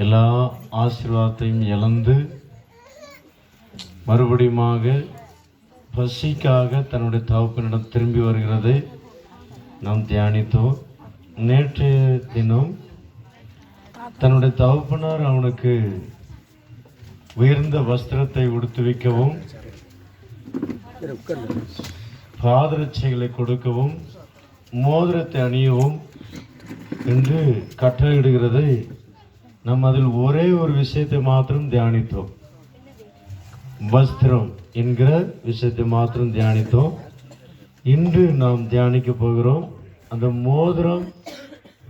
எல்லா ஆசீர்வாதத்தையும் இழந்து மறுபடியுமாக பசிக்காக தன்னுடைய தகப்பனிடம் திரும்பி வருகிறதை நாம் தியானித்தோம். நேற்றைய தினம் தன்னுடைய தகப்பனார் அவனுக்கு உயர்ந்த வஸ்திரத்தை உடுத்து வைக்கவும் பாதரட்சைகளை கொடுக்கவும் மோதிரத்தை அணியவும் என்று கட்டளையிடுகிறதை நாம் அதில் ஒரே ஒரு விஷயத்தை மாத்திரம் தியானித்தோம். வஸ்திரம் என்கிற விஷயத்தை மாத்திரம் தியானித்தோம். இன்று நாம் தியானிக்க போகிறோம் அந்த மோதிரம்,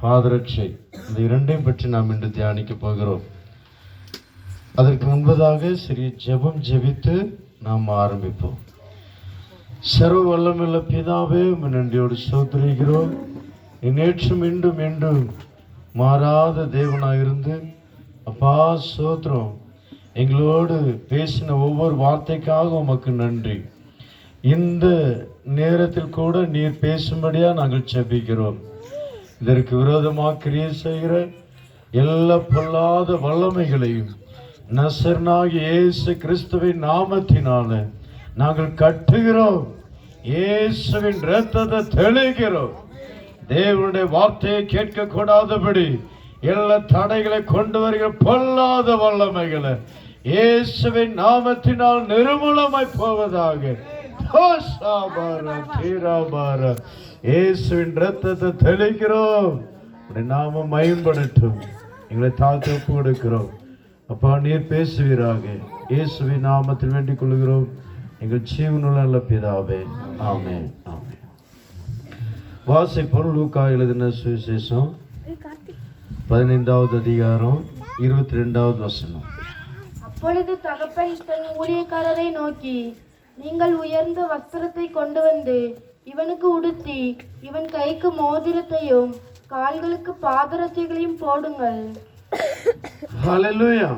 பாதரட்சை, இந்த இரண்டையும் பற்றி நாம் இன்று தியானிக்க போகிறோம். அதற்கு முன்பதாக சிறிய ஜெபம் ஜெபித்து நாம் ஆரம்பிப்போம். சர்வ வல்லமையுள்ள பிதாவே, நன்றியோடு ஸ்தோத்திரிக்கிறோம். நேற்றும் இன்றும் என்றும் மாறாத தேவனாயிருந்து அப்பா ஸ்தோத்திரம். எங்களோடு பேசின ஒவ்வொரு வார்த்தைக்காக உமக்கு நன்றி. இந்த நேரத்தில் கூட நீர் பேசும்படியா நாங்கள் ஜெபிக்கிறோம். இதற்கு விரோதமாக கிரியை செய்கிற எல்லா பொல்லாத வல்லமைகளையும் நசரனாகிய இயேசு கிறிஸ்துவின் நாமத்தினால நாங்கள் கட்டுகிறோம். இயேசுவின் இரத்தத்தை தெளிக்கிறோம். தேவனுடைய வார்த்தையை கேட்க கூடாதபடி எல்லா தடைகளை கொண்டு வருகிற பொல்லாத வல்லமைகளை இயேசுவின் நாமத்தினால் நிர்மூலமாய் போவதாக. இயேசுவின் இரத்தத்தை தெளிக்கிறோம். நாமம் மகிமைப்படட்டும். எங்களை தாழ்த்தி ஒப்பு கொடுக்கிறோம். அப்பா நீர் பேசுவீராக. இயேசுவின் நாமத்தில் வேண்டிக் கொள்கிறோம் எங்கள் ஜீவனுள்ள நல்ல பிதாவே, ஆமென். ஆமென். வாசிப்போம். லூக்கா எழுதின சுவிசேஷம் 15வது அதிகாரம் 22வது வசனம். அப்பொழுது தகப்பன் தன் ஊழியக்காரரை நோக்கி, நீங்கள் உயர்ந்த வஸ்திரத்தை கொண்டு வந்து இவனுக்கு உடுத்தி இவன் கைக்கு மோதிரத்தையும் கால்களுக்கு பாதரட்சைகளையும் போடுங்கள். ஹல்லேலூயா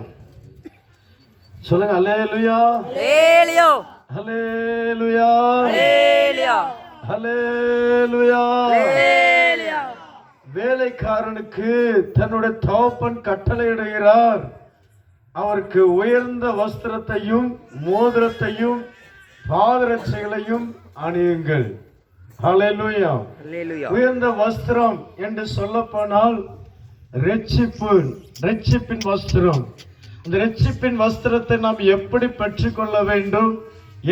சொல்லுங்க. ஹல்லேலூயா, ஹல்லேலூயா, ஹல்லேலூயா, ஹல்லேலூயா, ஹல்லேலூயா. ஹல்லேலூயா. வேலைக்காரனுக்கு தன்னுடைய தகப்பன் கட்டளையிடுகிறார். அவருக்கு உயர்ந்த வஸ்திரத்தையும் மோதிரத்தையும் பாதரட்சைகளையும் அணியுங்கள். ஹல்லேலூயா, ஹல்லேலூயா. உயர்ந்த வஸ்திரம் என்று சொல்லப்போனால் ரட்சிப்பின் வஸ்திரம். இந்த ரட்சிப்பின் வஸ்திரத்தை நாம் எப்படி பெற்றுக்கொள்ள வேண்டும்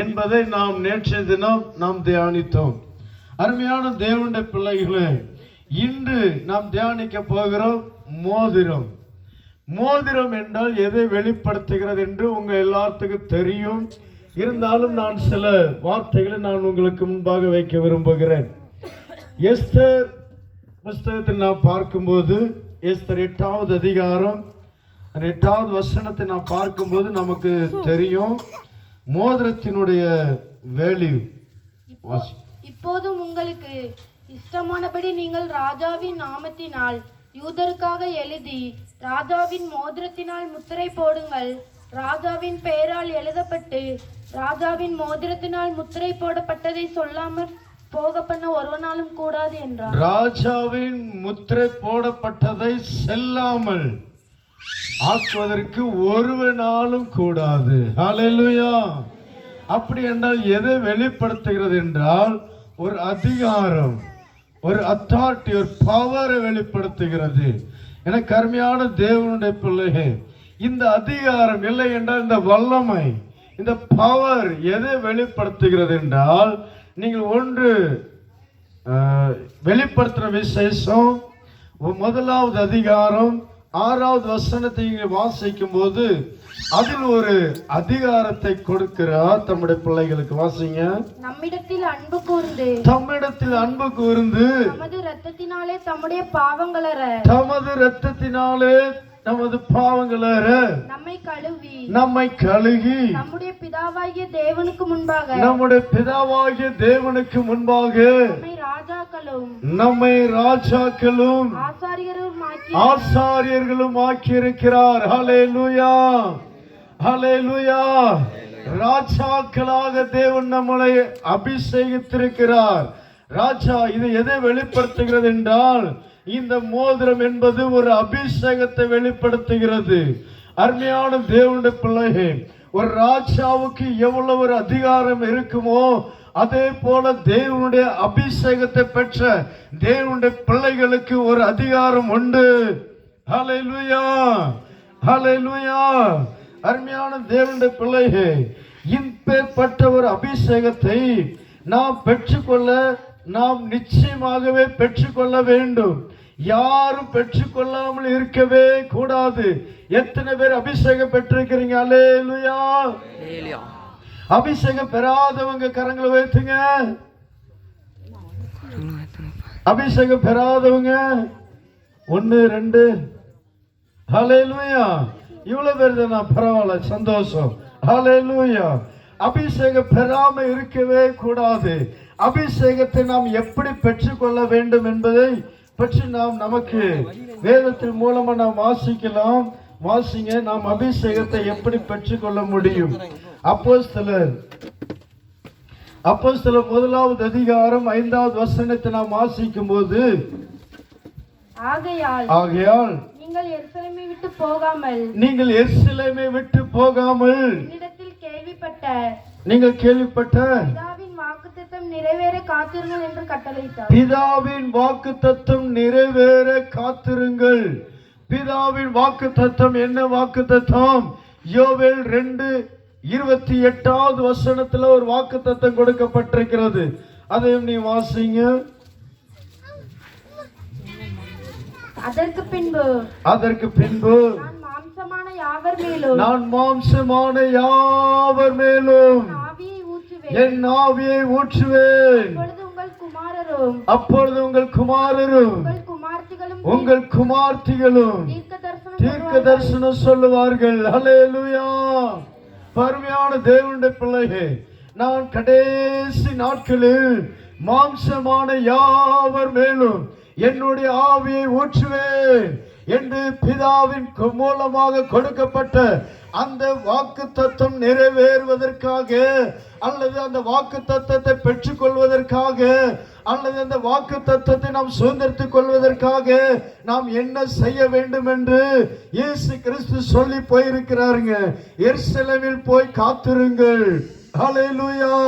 என்பதை நாம் நேற்றைய தினம் நாம் தியானித்தோம். அருமையான தேவனுடைய பிள்ளைகளே, இன்று நாம் தியானிக்க போகிறோம் மோதிரம். மோதிரம் என்றால் எதை வெளிப்படுத்துகிறது என்று உங்க எல்லாத்துக்கும் தெரியும். இருந்தாலும் நான் சில வார்த்தைகளை நான் உங்களுக்கு முன்பாக வைக்க விரும்புகிறேன். எஸ்தர் புஸ்தகத்தில் நாம் பார்க்கும்போது, எஸ்தர் 8வது அதிகாரம் 8வது வசனத்தை நாம் பார்க்கும்போது நமக்கு தெரியும் மோதிரத்தினுடைய வேல்யூ. இப்போதும் உங்களுக்கு இஷ்டமானபடி நீங்கள் ராஜாவின் நாமத்தினால் யூதருக்காக எழுதி ராஜாவின் மோதிரத்தினால் முத்திரை போடுங்கள். ராஜாவின் பெயரால் எழுதப்பட்டு ராஜாவின் மோதிரத்தினால் முத்திரை போடப்பட்டதை சொல்லாமல் போக பண்ண ஒருவனாலும் கூடாது என்றார். ராஜாவின் முத்திரை போடப்பட்டதை செல்லாமல் ஆக்குவதற்கு ஒருவனாலும் கூடாது. ஹல்லேலூயா. அப்படி என்றால் எதை வெளிப்படுத்துகிறது என்றால் ஒரு அதிகாரம், ஒரு அத்தாரிட்டி, ஒரு பவரை வெளிப்படுத்துகிறது. எனக்கு அருமையான தேவனுடைய பிள்ளையே, இந்த அதிகாரம் இல்லை என்றால் இந்த வல்லமை, இந்த பவர் எதை வெளிப்படுத்துகிறது என்றால், நீங்கள் ஒன்று வெளிப்படுத்துற விசேஷம் 1வது அதிகாரம் 6வது வசனத்தை வாசிக்கும் போது அதில் ஒரு அதிகாரத்தை கொடுக்கிறார் தம்முடைய பிள்ளைகளுக்கு. வாசிங்க. நம்மிடத்தில் அன்பு கூர்ந்து தம்மிடத்தில் அன்பு கூர்ந்து நமது இரத்தத்தினாலே தம்முடைய பாவங்களற தமது இரத்தத்தினாலே நமது பாவங்களற நம்மை கழுகி நம்முடைய பிதாவாகிய தேவனுக்கு முன்பாக நம்மை ராஜாக்களும் ஆசாரியர்களும் ஆக்கியிருக்கிறார். ஹல்லேலூயா, ஹல்லேலூயா. ராஜாக்களாக தேவன் நம்மளை அபிஷேகித்திருக்கிறார். ராஜா இது எதை வெளிப்படுத்துகிறது என்றால், இந்த மோதிரம் என்பது ஒரு அபிஷேகத்தை வெளிப்படுத்துகிறது. அருமையான தேவனுடைய பிள்ளையே, ஒரு ராஜாவுக்கு எவ்வளவு ஒரு அதிகாரம் இருக்குமோ அதே போல தேவனுடைய அபிஷேகத்தை பெற்ற தேவனுடைய பிள்ளைகளுக்கு ஒரு அதிகாரம் உண்டு. ஹல்லேலூயா, ஹல்லேலூயா. அருமையான தேவனுடைய பிள்ளையே, இப்பேற்பட்ட ஒரு அபிஷேகத்தை நாம் பெற்றுக்கொள்ள நாம் நிச்சயமாகவே பெற்றுக்கொள்ள வேண்டும். யாரும் பெற்றுக்கொள்ளாமல் இருக்கவே கூடாது. எத்தனை பேர் அபிஷேகம் பெற்றிருக்கிறீங்க? அல்லேலூயா. அபிஷேகம் பெறாதவங்க கரங்களை உயர்த்துங்க. அபிஷேகம் பெறாதவங்க 1 2. ஹல்லேலூயா. இவ்வளவு பேர் தானா? பரவாயில்ல, சந்தோஷம். ஹல்லேலூயா. அபிஷேகம் பெறாம இருக்கவே கூடாது. அபிஷேகத்தை நாம் எப்படி பெற்றுக்கொள்ள வேண்டும் என்பதை பற்றி நமக்கு வேதத்தின் மூலமா நாம் வாசிக்கலாம். வாசிங்க, நாம் அபிஷேகத்தை எப்படி பெற்றுக்கொள்ள முடியும்? அப்போஸ்தலர் 1வது அதிகாரம் 5வது வசனத்தை நாம் வாசிக்கும் போது, ஆகையால் நீங்கள் எருசலேமை விட்டு போகாமல் நீங்கள் கேள்விப்பட்ட பிதாவின் வாக்குத்தத்தம் நிறைவேற காத்திருங்கள். பிதாவின் வாக்குத்தத்தம் என்ன வாக்குத்தத்தம்? யோவேல் 2:28வது வசனத்துல ஒரு வாக்குத்தத்தம் கொடுக்கப்பட்டிருக்கிறது. அதையும் நீ வாசிங்க. அதற்கு பின்பு நான் மாம்சமான யாவர் மேலும் என் ஆவியை ஊற்றுவேன். அப்பொழுது உங்கள் குமாரரும் உங்கள் குமார்த்திகளும் தீர்க்க தரிசனம் சொல்லுவார்கள். ஹல்லேலூயா. பரமையான தேவனுடைய பிள்ளையே, நான் கடைசி நாட்களில் மாம்சமான யாவர் மேலும் என்னுடைய ஆவியை ஊற்றுவேன் என்று பிதாவின் மூலமாக கொடுக்கப்பட்ட அந்த வாக்குத்தத்தம் நிறைவேறுவதற்காக, அல்லது அந்த வாக்குத்தத்தத்தை பெற்றுக்கொள்வதற்காக, அல்லது அந்த வாக்குத்தத்தத்தை நாம் சுதந்திரித்துக் கொள்வதற்காக நாம் என்ன செய்ய வேண்டும் என்று இயேசு கிறிஸ்து சொல்லி போயிருக்கிறாருங்க. எருசலேமில் போய் காத்திருங்கள். ஹல்லேலூயா.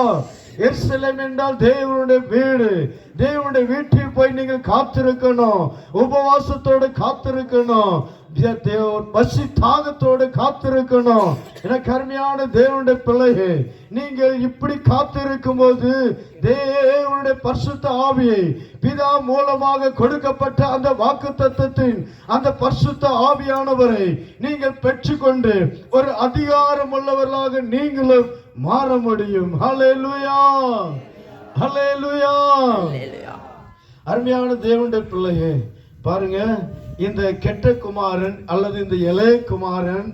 எருசலேம் என்றால் தேவனுடைய வீடு. தேவனுடைய வீட்டில் போய் நீங்கள் காத்திருக்கணும். உபவாசத்தோடு காத்திருக்கணும். பசி தாகத்தோடு காத்திருக்கணும். எனக்கு அருமையான தேவனுடைய பிள்ளையே, நீங்கள் இப்படி காத்திருக்கும் போது தேவனுடைய பரிசுத்த ஆவியை, பிதா மூலமாக கொடுக்கப்பட்ட அந்த வாக்குத்தத்தத்தின் அந்த பரிசுத்த ஆவியானவரை நீங்கள் பெற்றுக்கொண்டு ஒரு அதிகாரம் உள்ளவர்களாக நீங்களும் மாற முடியும். ஹல்லேலூயா, ஹல்லேலூயா. அருமையான தேவனுடைய பிள்ளையே, பாருங்க, இந்த கெட்ட குமாரன் அல்லது இந்த இளைய குமாரன்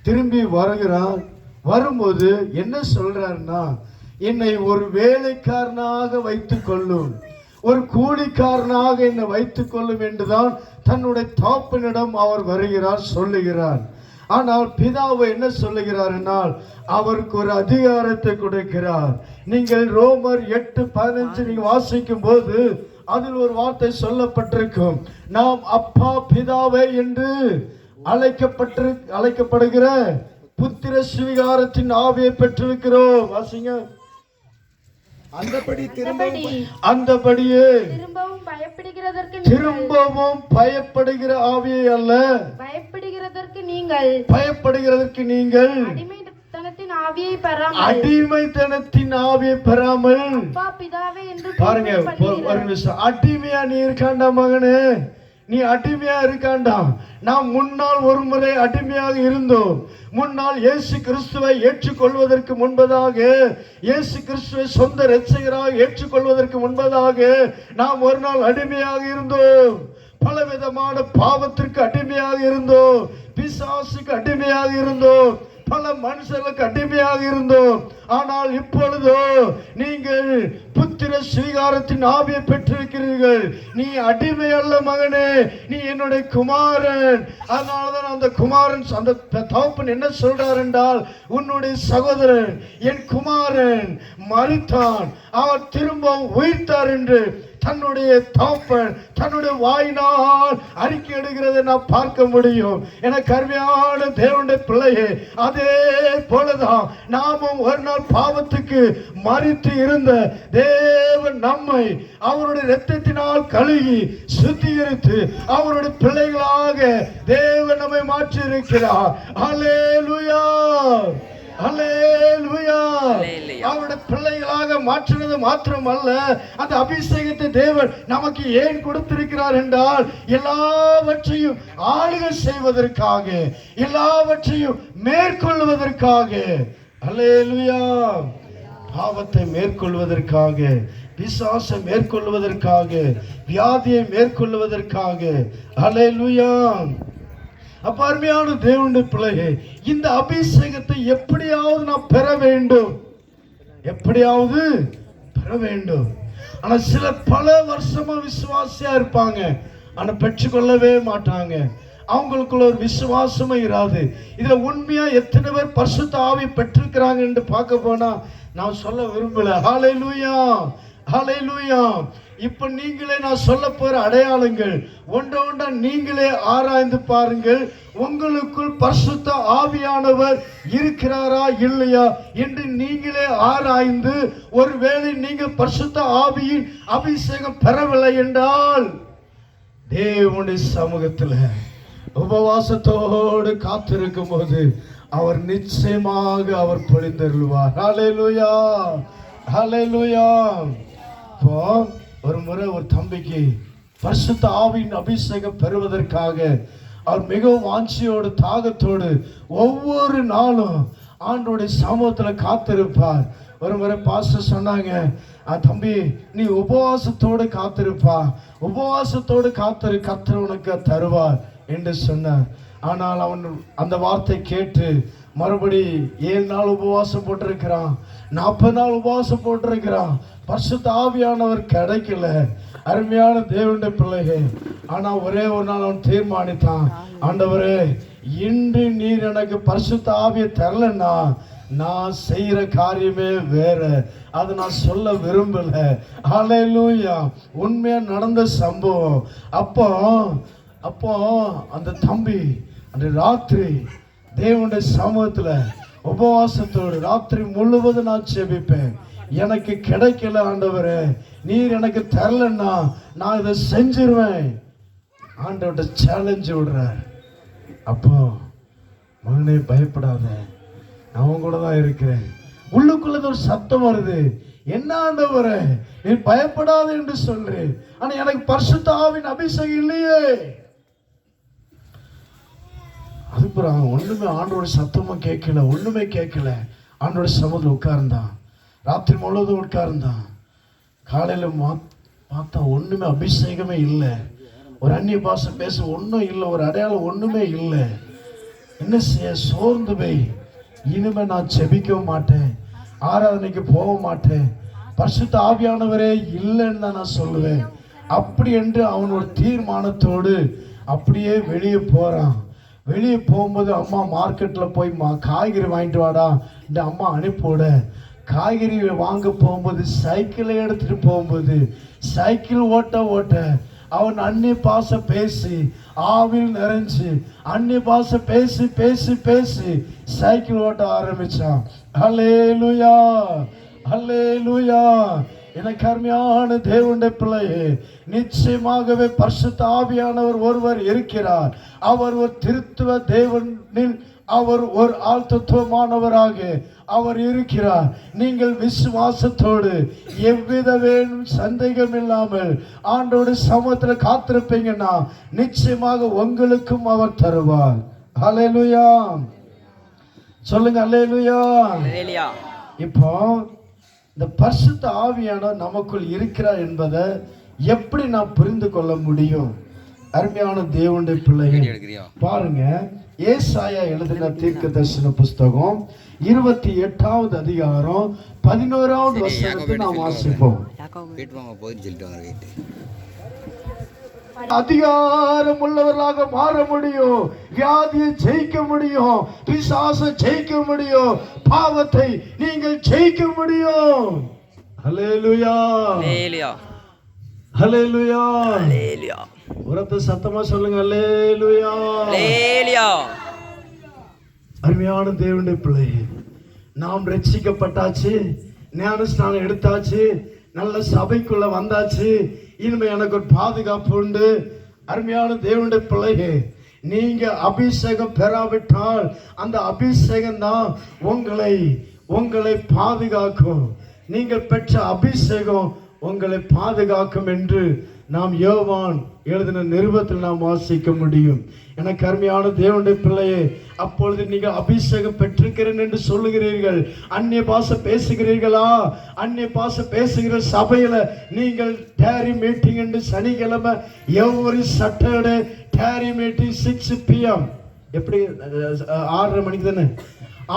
திரும்பி வருகிறான். வரும்போது என்ன சொல்றாருன்னா, என்னை ஒரு வேலைக்காரனாக வைத்துக் கொள்ளும், ஒரு கூலிக்காரனாக என்னை வைத்துக் கொள்ளும் என்றுதான் தன்னுடைய தகப்பனிடம் அவர் வருகிறார், சொல்லுகிறார். ஆனால் பிதாவை என்ன சொல்லுகிறார் என்றால், அவருக்கு ஒரு அதிகாரத்தை கொடுக்கிறார். நீங்கள் ரோமர் 8:15 நீங்க வாசிக்கும் போது அதில் ஒரு வார்த்தை சொல்லப்பட்டிருக்கும். நாம் அப்பா பிதாவே என்று அழைக்கப்படுகிற புத்திர சுவிகாரத்தின் ஆவியை பெற்றிருக்கிறோம். வாசிங்க. அந்தபடியே திரும்பவும் பயப்படுகிற ஆவியை அல்ல, பயப்படுகிறதற்கு நீங்கள் அடிமைத்தனத்தின் ஆவியை பெறாமல், பாருங்க, ஒரு நிமிஷம், அடிமையா நீ இருக்காண்டா மகனே, நீ அடிமையா இருக்காண்டா. நாம் முன்னால் ஒரு முறை அடிமையாக இருந்தோம். முன்னால் இயேசு கிறிஸ்துவை ஏற்றுக்கொள்வதற்கு முன்பதாக, இயேசு கிறிஸ்துவை சொந்த இரட்சகராக ஏற்றுக்கொள்வதற்கு முன்பதாக நாம் ஒரு நாள் அடிமையாக இருந்தோம். பலவிதமான பாவத்திற்கு அடிமையாக இருந்தோம், பிசாசுக்கு அடிமையாக இருந்தோம், பல மனுஷர்களுக்கு அடிமையாக இருந்தோம். ஆனால் இப்பொழுதோ நீங்கள் புத்திர சுவிகாரத்தின் ஆவியை பெற்றிருக்கிறீர்கள். நீ அடிமை அல்ல மகனே, நீ என்னுடைய குமாரன். அதனாலதான் அந்த குமாரன், அந்த தகப்பன் என்ன சொல்றார் என்றால், உன்னுடைய சகோதரன் என் குமாரன் மரித்தான், அவர் திரும்பவும் உயிர்த்தார் என்று தன்னுடைய தகப்பன் தன்னுடைய வாயினால் அறிக்கை எடுக்கிறதை நான் பார்க்க முடியும். என கருமையான தேவனுடைய பிள்ளையே, அதே போலதான் நாமும் ஒரு நாள் பாவத்துக்கு மரித்து இருந்த தேவன் நம்மை அவருடைய இரத்தத்தினால் கழுகி சுத்திகரித்து அவருடைய பிள்ளைகளாக தேவன் நம்மை மாற்றி இருக்கிறார். அல்லேலூயா, அல்லேலூயா. அவருடைய பிள்ளைகளாக மாற்றினது மாத்திரமல்ல, அந்த அபிஷேகத்தை தேவன் நமக்கு ஏன் கொடுத்திருக்கிறார் என்றால், எல்லாவற்றையும் ஆளுகை செய்வதற்காக, எல்லாவற்றையும் மேற்கொள்வதற்காக. அல்லேலூயா. பாவத்தை மேற்கொள்வதற்காக, பிசாசை மேற்கொள்வதற்காக, வியாதியை மேற்கொள்வதற்காக. அல்லேலூயா. அப்ப அருமையான தேவனுடைய பிள்ளையே, இந்த அபிஷேகத்தை எப்படியாவது நான் பெற வேண்டும், எப்படியாவது பெற வேண்டும். ஆனா சிலர் பல வருஷமா விசுவாசியா இருப்பாங்க, ஆனா பெற்றுக்கொள்ளவே மாட்டாங்க. அவங்களுக்குள்ள ஒரு விசுவாசமே இராது. இதுல உண்மையா எத்தனை பேர் பரிசுத்த ஆவி பெற்றிருக்கிறாங்க என்று பார்க்க போனா நான் சொல்ல விரும்பல. ஹல்லேலூயா, ஹல்லேலூயா. இப்ப நீங்களே நான் சொல்ல போற அடையாளங்கள் ஒன்றா நீங்களே ஆராய்ந்து பாருங்கள். உங்களுக்குள் பரிசுத்த ஆவியானவர் இருக்கிறாரா இல்லையா என்று நீங்களே ஆராய்ந்து, ஒருவேளை நீங்கள் பரிசுத்த ஆவியின் அபிஷேகம் பெறவில்லை என்றால் தேவனுடைய சமூகத்தில் உபவாசத்தோடு காத்திருக்கும் போது அவர் நிச்சயமாக அவர் பொழிந்தருள்வார். ஹல்லேலூயா, ஹல்லேலூயா. இப்போ ஒரு முறை ஒரு தம்பிக்கு பரிசுத்த ஆவியின் அபிஷேகம் பெறுவதற்காக அவர் மிகவும் வாஞ்சியோடு தாகத்தோடு ஒவ்வொரு நாளும் ஆண்டோடைய சமூகத்தில் காத்திருப்பார். ஒரு முறை பாஸ்டர் சொன்னாங்க, தம்பி நீ உபவாசத்தோடு காத்திருப்பா, உபவாசத்தோடு காத்திரு, கர்த்தர் உனக்கு தருவார் என்று சொன்னார். ஆனால் அவன் அந்த வார்த்தை கேட்டு மறுபடி 7 நாள் உபவாசம் போட்டிருக்கிறான், 40 நாள் உபவாசம் போட்டிருக்கிறான். பரிசுத்த ஆவியானவர் கிடைக்கல. அருமையான தேவனுடைய பிள்ளைகள், ஆனா ஒரே ஒரு நாள் அவன் தீர்மானித்தான், ஆண்டவரே இன்று நீர் எனக்கு பரிசுத்த ஆவியை தரலன்னா நான் செய்யற காரியமே வேற, அதை நான் சொல்ல விரும்பல. ஹல்லேலூயா. உண்மையா நடந்த சம்பவம். அப்போ அந்த தம்பி அந்த ராத்திரி தேவனுடைய சமூகத்துல உபவாசத்தோடு ராத்திரி முழுவதும் நான் செபிப்பேன். எனக்கு கிடைக்கல ஆண்டவரே, நீர் எனக்கு தரலன்னா நான் இதை செஞ்சிருவேன். ஆண்டவர்கிட்ட சேலஞ்சு விடுறார். அப்போ மகனே பயப்படாத, நான் கூட தான் இருக்கிறேன். உள்ளுக்குள்ள ஒரு சத்தம் வருது, என்ன ஆண்டவரே நீ பயப்படாத என்று சொல்றேன், ஆனா எனக்கு பரிசுத்த ஆவியின் அபிஷேகம் இல்லையே. அதுக்கப்புறம் ஒண்ணுமே ஆண்டோட சத்தமும் கேட்கல, ஒண்ணுமே கேட்கல. ஆண்டோட சமூகத்தில் உட்கார்ந்தான், ராத்திரி முழுவதும் உட்கார்ந்தான். காலையில பார்த்தா ஒண்ணுமே அபிஷேகமே இல்லை, ஒரு அந்நிய பாஷை பேச ஒன்றும் இல்லை, ஒரு அடையாளம் ஒண்ணுமே இல்லை. என்ன செய்ய, சோர்ந்து போய் இனிமே நான் செபிக்கவும் மாட்டேன், ஆராதனைக்கு போக மாட்டேன், பரிசுத்த ஆவியானவரே இல்லைன்னு தான் நான் சொல்லுவேன் அப்படி என்று அவன் ஒரு தீர்மானத்தோடு அப்படியே வெளியே போறான். வெளியே போகும்போது அம்மா மார்க்கெட்டில் போய் காய்கறி வாங்கிட்டு வாடா இந்த அம்மா அனுப்பிவிட. காய்கறி வாங்க போகும்போது சைக்கிளை எடுத்துட்டு போகும்போது சைக்கிள் ஓட்ட அவன் அந்நிய பாஷை பேசி ஆவில் நிறைஞ்சு அந்நிய பாஷை பேசி பேசி பேசி சைக்கிள் ஓட்ட ஆரம்பிச்சான். ஹல்லேலூயா, ஹல்லேலூயா. எனக்கு அருமையான தேவனுடைய பிள்ளையே, நிச்சயமாகவே பரிசுத்த ஆவியானவர் ஒருவர் இருக்கிறார். அவர் ஒரு திருத்துவ தேவனில் அவர் ஒரு ஆழ்த்தத்துவமானவராக அவர் இருக்கிறார். நீங்கள் விசுவாசத்தோடு எவ்வித வேணும் சந்தேகம் இல்லாமல் ஆண்டோட சமூகத்தில் காத்திருப்பீங்கன்னா நிச்சயமாக உங்களுக்கும் அவர் தருவார். ஹல்லேலூயா சொல்லுங்க, ஹல்லேலூயா. இப்போ இந்த பரிசுத்த ஆவியானவர் நமக்குள் இருக்கிறார் என்பதை எப்படி நாம் புரிந்து கொள்ள முடியும்? அருமையான தேவனுடைய பிள்ளைகள் பாருங்க, ஏசாயா எழுதின தீர்க்க தரிசன புஸ்தகம் 28வது அதிகாரம் 11வது வசனத்தை நாம் வாசிப்போம். அதிகாரம் உள்ளவர்களாக மாற முடியும், வியாதியை ஜெயிக்க முடியும், பிசாசை ஜெயிக்க முடியும், பாவத்தை நீங்கள் ஜெயிக்க முடியும். ஹல்லேலூயா, ஹல்லேலூயா. ஹalleluya உரத்த சத்தமா சொல்லுங்க ஹல்லேலூயா. ஹalleluya அருமையான தேவனுடைய பிள்ளையே, நாம் ரட்சிக்கப்பட்டாச்சு, ஞானஸ்நானம் எடுத்தாச்சு, நல்ல சபைக்குள்ள வந்தாச்சு, இனிமே எனக்கு ஒரு பாதுகாப்பு உண்டு. அருமையான தேவனுடைய பிள்ளையே, நீங்க அபிஷேகம் பெறாவிட்டால் அந்த அபிஷேகம் தான் உங்களை பாதுகாக்கும். நீங்கள் பெற்ற அபிஷேகம் உங்களை பாதுகாக்கும் என்று நாம் யோவான் எழுதின நிருபத்தில் நாம் வாசிக்க முடியும். எனக்கு அருமையான தேவனுடைய பிள்ளையே, அப்பொழுது நீங்கள் அபிஷேகம் பெற்றிருக்கிறேன் என்று சொல்லுகிறீர்கள். அந்நிய பாஷை பேசுகிறீர்களா? அந்நிய பாஷை பேசுகிற சபையில நீங்கள் டேரி மீட்டிங் என்று சனிக்கிழமை எவ்வொரு சட்டர்டே டேரி மீட்டிங் 6 PM எப்படி 6:30 மணிக்கு தானே,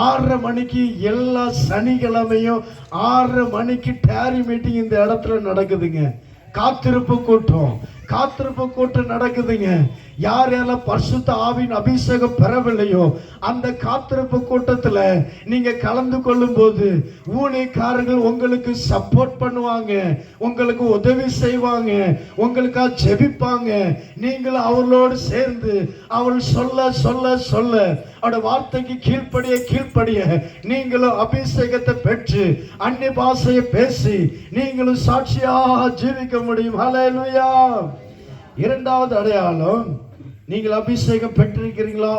6:30 மணிக்கு எல்லா சனிக்கிழமையும் 6:30 மணிக்கு டேரி மீட்டிங் இந்த இடத்துல நடக்குதுங்க. காத்திருப்பு கூட்டம் நடக்குதுங்க. யார் யாரெல்லாம் பரிசுத்த ஆவியின் அபிஷேகம் பெறவில்லையோ அந்த காத்திருப்பு கூட்டத்துல நீங்க கலந்து கொள்ளும் போது ஊழியக்காரர்கள் உங்களுக்கு சப்போர்ட் பண்ணுவாங்க, உங்களுக்கு உதவி செய்வாங்க, உங்களுக்காக ஜெபிப்பாங்க. நீங்களும் அவர்களோடு சேர்ந்து அவர்கள் சொல்ல அவருடைய வார்த்தைக்கு கீழ்ப்படிய நீங்களும் அபிஷேகத்தை பெற்று அந்நிய பாஷையை பேசி நீங்களும் சாட்சியாக ஜீவிக்க முடியும். ஹல்லேலூயா. இரண்டாவது அடையாளம், நீங்கள் அபிஷேகம் பெற்றிருக்கிறீங்களா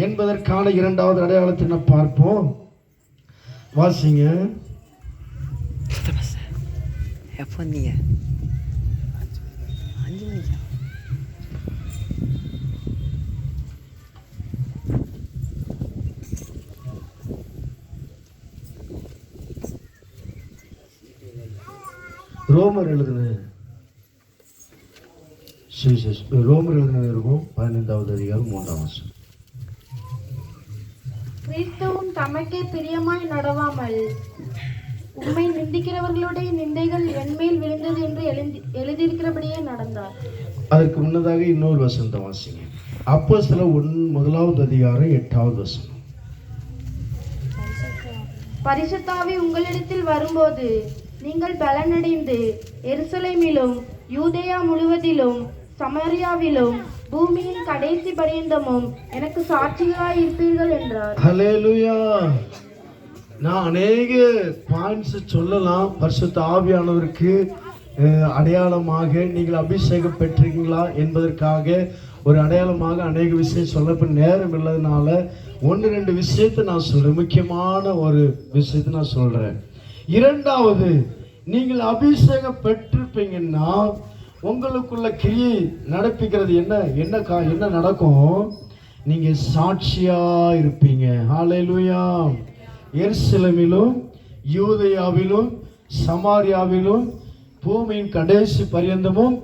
என்பதற்கான இரண்டாவது அடையாளத்தை நாம் பார்ப்போம். வாசிங்க. எப்போ நீங்க 5 மணிக்கு ரோமர் எழுதின இருக்கும் 15வது அதிகாரம் 3ஆம் வசனம். கிறிஸ்துவும் தமக்கே பிரியமாய் நடவாமல் உம்மை நிந்திக்கிறவர்களுடைய நிந்தைகள் என்மேல் விழுந்தது என்று எழுதியிருக்கிறபடியே நடந்தார். அதற்கு முன்னதாக இன்னொரு வசனத்தை வாசிங்க. அப்போஸ்தலர் 1வது அதிகாரம் 8வது வசனம். பரிசுத்தாவி உங்களிடத்தில் வரும்போது நீங்கள் பலனடைந்து எருசலேமிலும் யூதேயா முழுவதிலும் சமாரியாவிலும் பூமியின் கடைசி பரியந்தமும் எனக்கு சாட்சிகளாய் இருப்பீர்கள் என்றார். ஹல்லேலூயா. நான் அநேக பாயிண்ட்ஸ் சொல்லலாம். பரிசுத்த ஆவியானவருக்கு அடையாளமாக நீங்கள் அபிஷேகம் பெற்றீங்களா என்பதற்காக ஒரு அடையாளமாக அநேக விஷயம் சொல்ல நேரம் இல்லாதனால 1-2 விஷயத்தை நான் சொல்றேன். முக்கியமான ஒரு விஷயத்தை நான் சொல்றேன். இரண்டாவது, நீங்கள் அபிஷேகம் பெற்றிருப்பீங்கன்னா உங்களுக்குள்ள கிரியை நடப்பிக்கிறது என்ன நடக்கும்? நீங்க சாட்சியா இருப்பீங்க. ஹல்லேலூயா. எருசலேமிலும் யூதேயாவிலும் சமாரியாவிலும் பூமியின் கடைசி பரியந்தமும்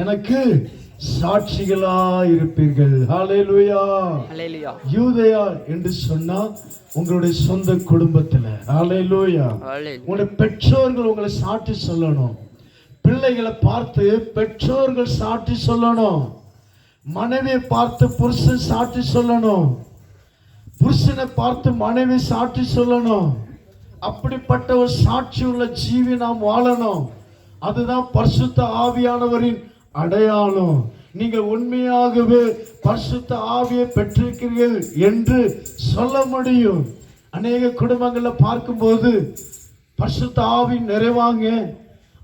எனக்கு சாட்சிகளா இருப்பீர்கள். ஹல்லேலூயா. ஹalleluya யூதேயா என்று சொன்னா உங்களுடைய சொந்த குடும்பத்துல. ஹல்லேலூயா. உங்களுடைய பெற்றோர்கள் உங்களை சாட்சி சொல்லணும். பிள்ளைகளை பார்த்து பெற்றோர்கள் சாட்சி சொல்லணும். மனைவியை பார்த்து புருஷன் சாட்சி சொல்லணும். புருஷனை பார்த்து மனைவி சாட்சி சொல்லணும். அப்படிப்பட்ட ஒரு சாட்சி உள்ள ஜீவி நாம் வாழணும். அதுதான் பரிசுத்த ஆவியானவரின் அடையாளம். நீங்கள் உண்மையாகவே பரிசுத்த ஆவியை பெற்றிருக்கிறீர்கள் என்று சொல்ல முடியும். அநேக குடும்பங்கள்ல பார்க்கும்போது பரிசுத்த ஆவி நிறைவாங்க.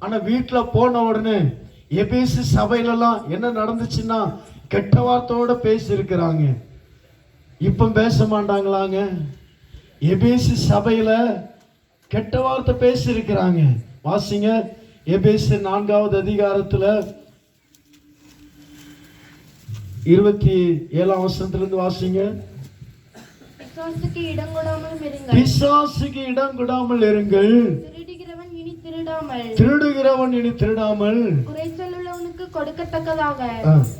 ஆனா வீட்டுல போன உடனே எபேசு சபையிலலாம் என்ன நடந்துச்சுன்னா கெட்ட வார்த்தையோட பேசி இருக்கிறாங்க. இப்ப பேச மாட்டாங்களாங்க. எபேசு சபையில கெட்ட வார்த்தை பேசி இருக்கிறாங்க. வாசிங்க எபேசு 4வது அதிகாரத்துல 27ஆம் வசனத்திலிருந்து வாசிங்க. பிசாசுக்கு இடம் கொடாமல் இருங்கள். பிசாசுக்கு இடம் கொடாமல் இருங்கள். திருடுகிறவன் இனி திருடாமல் குறைச்சலுள்ளவனுக்கு கொடுக்கத்தக்கதாக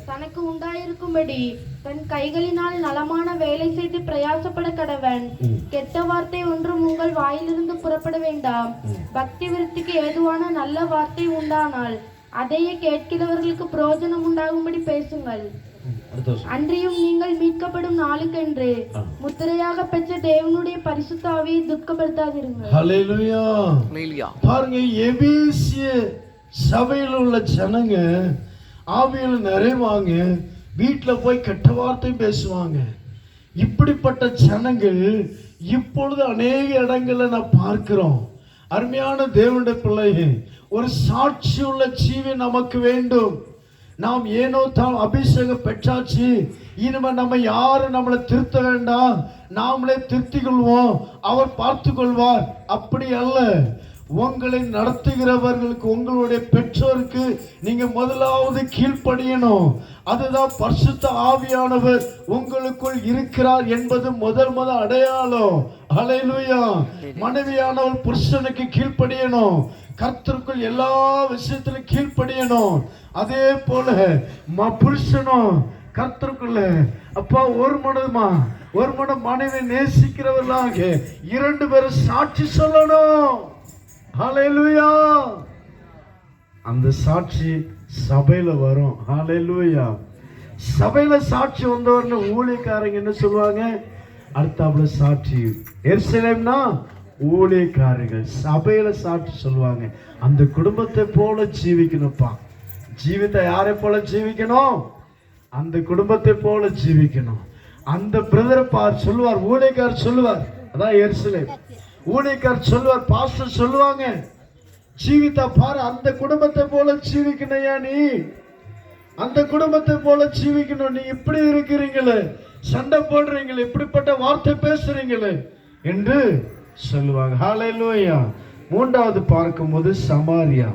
தனக்கு உண்டாயிருக்கும்படி தன் கைகளினால் நலமான வேலை செய்து பிரயாசப்பட கடவன். கெட்ட வார்த்தை ஒன்றும் உங்கள் வாயிலிருந்து புறப்பட வேண்டாம். பக்தி விருத்திக்கு ஏதுவான நல்ல வார்த்தை உண்டானால் அதையே கேட்கிறவர்களுக்கு பிரயோஜனம் உண்டாகும்படி பேசுங்கள். அன்றியும் நீங்கள் மீட்கப்படும் நாளுக்கென்று முத்திரையாக பெற்ற தேவனுடைய பரிசுத்த ஆவியை துக்கப்படுத்தாதிருங்கள். ஹல்லேலூயா. பாருங்க, எபேசிய சபையில் உள்ள ஜனங்க ஆவியில் நிறைவாங்க, வீட்டில் போய் கெட்ட வார்த்தையும் பேசுவாங்க. இப்படிப்பட்ட ஜனங்கள் இப்பொழுது அநேக இடங்கள்ல நான் பார்க்கிறோம். அருமையான தேவனுடைய பிள்ளைகள், ஒரு சாட்சி உள்ள ஜீவி நமக்கு வேண்டும். நாம் ஏனோ தான் அபிஷேகம் பெற்றாச்சு, இனிமே நம்ம யாரும் நம்மளை திருத்த வேண்டாம், நாமளே திருத்திக் கொள்வோம், அவர் பார்த்து கொள்வார். அப்படி அல்ல. உங்களை நடத்துகிறவர்களுக்கு, உங்களுடைய பெற்றோருக்கு நீங்க முதலாவது கீழ்ப்படியணும். அதுதான் பரிசுத்த ஆவியானவர் உங்களுக்குள் இருக்கிறார் என்பது முதல் அடையாளம். ஹல்லேலூயா. மனைவியானவள் புருஷனுக்கு கீழ்ப்படியணும், கர்த்தருக்குள் எல்லா விஷயத்திலும் கீழ்ப்படியணும். அதே போல புருஷனும் கர்த்தருக்குள்ள அப்பா ஒரு மனம் மனைவி நேசிக்கிறவர்களாக 2 பேரும் சாட்சி சொல்லணும். ஹல்லேலூயா. அந்த சாட்சி சபையில வரும். ஹல்லேலூயா. சபையில சாட்சி வந்தவர்னு ஊழியக்காரங்க என்ன சொல்லுவாங்க? அடுத்தாப்புல சாட்சி. எருசலேம்னா ஊழியக்காரர்கள், சபையில சாட்சி சொல்லுவாங்க. அந்த குடும்பத்தை போல ஜீவிக்கணும்ப்பா. ஜீவித்தை யாரை போல ஜீவிக்கணும்? அந்த குடும்பத்தை போல ஜீவிக்கணும். அந்த பிரதர் சொல்லுவார், ஊழியக்காரர் சொல்லுவார், அதான் எருசலேம். ஊழியக்காரர் சொல்லுவார், பாஸ்டர் சொல்லுவாங்க, ஜீவித்தா பாரு, அந்த குடும்பத்தை போல ஜீவிக்கணையா, நீ அந்த குடும்பத்தை போல ஜீவிக்கணும். நீ இப்படி இருக்கிறீங்களே, சண்டை போடுறீங்களே, இப்படிப்பட்ட வார்த்தை பேசுறீங்களே என்று சொல்லுவாங்க. ஹல்லேலூயா. 3வது பார்க்கும்போது சமாரியா.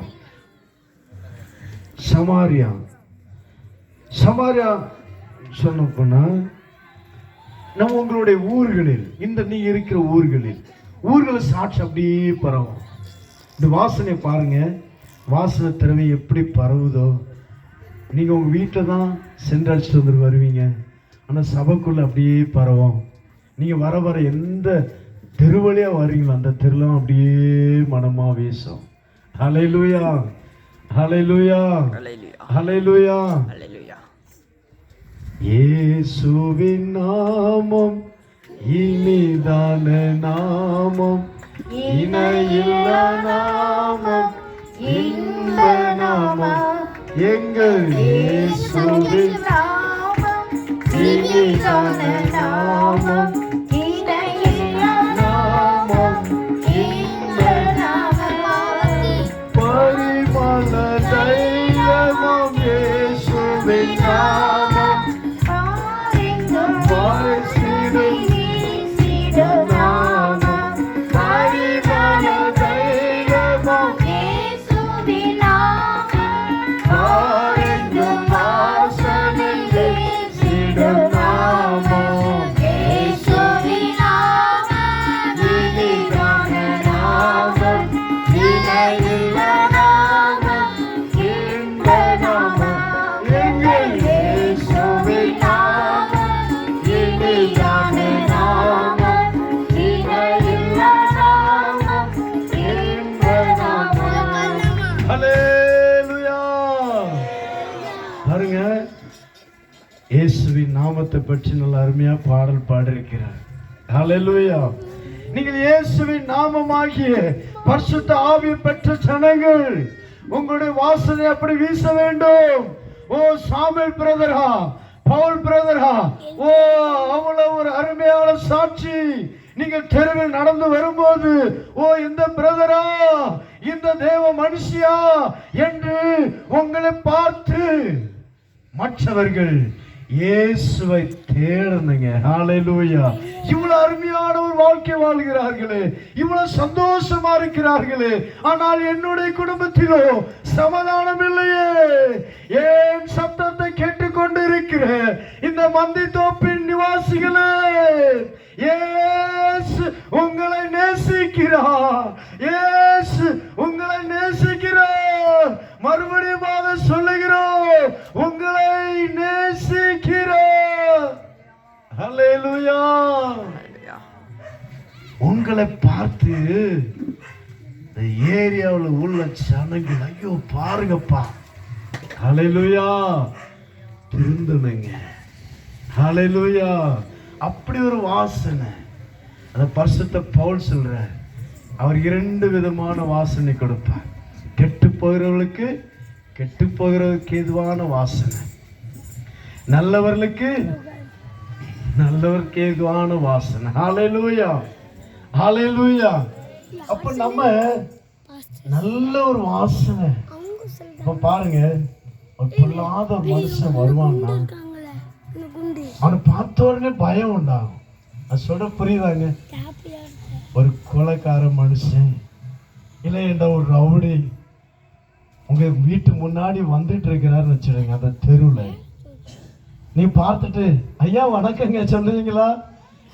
சொன்ன போனா நம்ம உங்களுடைய ஊர்களில், இந்த நீ இருக்கிற ஊர்களில் சாட்சி அப்படியே பரவும். இந்த வாசனை பாருங்க, வாசனை திறமை எப்படி பரவுதோ. நீங்க உங்க வீட்டில் தான் சென்றடிச்சுட்டு வந்து வருவீங்க, ஆனா சபைக்குள்ள அப்படியே பரவும். நீங்க வர வர எந்த தெருவழியா வரீங்களோ அந்த தெருலாம் அப்படியே மனமா வீசும். ஹல்லேலூயா, ஹல்லேலூயா, ஹல்லேலூயா, ஹல்லேலூயா. இயேசுவின் நாமம் இனிதான நாமம், இணையில்லா நாமம், இன்ப நாமம், எங்கள் இயேசுவின் நாமம் இனிதான நாமம், இணையில்லா நாமம், இன்ப நாமம், பரிமள தைலமும் இயேசுவின் நாமம், பரிசிடும் நாமம், பரிமள தைலமும் இயேசுவின் நாமம், பாரெங்கும் வாசனை வீசிடும் நாமம், இயேசுவின் நாமம், இனிதான நாமம், இணையில்லா நாமம், இன்ப நாமம், எங்கள் இயேசுவின் நாமம், இனிதான நாமம், இணையில்லா நாமம், இன்ப நாமம். ஹல்லேலூயா. பாருங்க, இயேசுவின் நாமத்தை பற்றி நல்ல அருமையா பாடல் பாடியிருக்கிறார். ஹல்லேலூயா. நீங்கள் இயேசுவின் நாமமாகிய பரிசுத்த ஆவியை பெற்ற ஜனங்கள், உங்களுடைய வாசனை அப்படி வீச வேண்டும். ஓ சாமுவேல் பிரதரா, பவுல் பிரதரா, ஓ அவ்வளவு ஒரு அருமையான சாட்சி. நீங்கள் தெருவில் நடந்து வரும்போது, ஓ இந்த பிரதரா, இந்த தேவ மனுஷியா என்று உங்களை பார்த்து மற்றவர்கள் இயேசுவை தேடுங்க. ஹல்லேலூயா. இவ்வளவு அருமையான ஒரு வாழ்க்கை வாழ்கிறார்களே, இவ்வளவு சந்தோஷமா இருக்கிறார்களே, ஆனால் என்னுடைய குடும்பத்திலோ சமாதானம் இல்லையே. ஏன் சத்தத்தை கேட்டுக்கொண்டு இருக்கிற இந்த மந்தி தோப்பின் நிவாசிகளே, இயேசு உங்களை நேசிக்கிறார், இயேசு உங்களை நேசிக்கிறார். மறுபடியும் சொல்லுகிறோம், உங்களை நேசிக்கிறார். ஹல்லேலூயா. உங்களை பார்த்து இந்த ஏரியாவில் உள்ள ஜனங்கள், ஐயோ பாருங்கப்பா, ஹல்லேலூயா, திருந்தனுங்க. ஹல்லேலூயா. அப்படி ஒரு வாசனை. அந்த பரிசுத்த பவுல் சொல்ற, அவர் 2 விதமான வாசனை கொடுப்பார். கெட்டு போகிறவர்களுக்கு கெட்டு போகிறதுக்கு ஏதுவான வாசனை, நல்லவர்களுக்கு நல்லவருக்கு ஏதுவான வாசனை. ஹல்லேலூயா, ஹல்லேலூயா. அப்ப நம்ம நல்ல ஒரு வாசனை. இப்ப பாருங்க, ஒரு பொல்லாத மனுஷன் வருவான்னா அவனை பார்த்த உடனே பயம் உண்டாகும். அது சொல்ல புரியுதாங்க? ஒரு கொலைக்கார மனுஷன் இல்லைண்டா ஒரு ரவுடி உங்க வீட்டு முன்னாடி வந்துட்டு இருக்கிறாருன்னு வச்சுடுங்க, அந்த தெருவில் நீ பார்த்துட்டு ஐயா வணக்கங்க சொல்லுவீங்களா?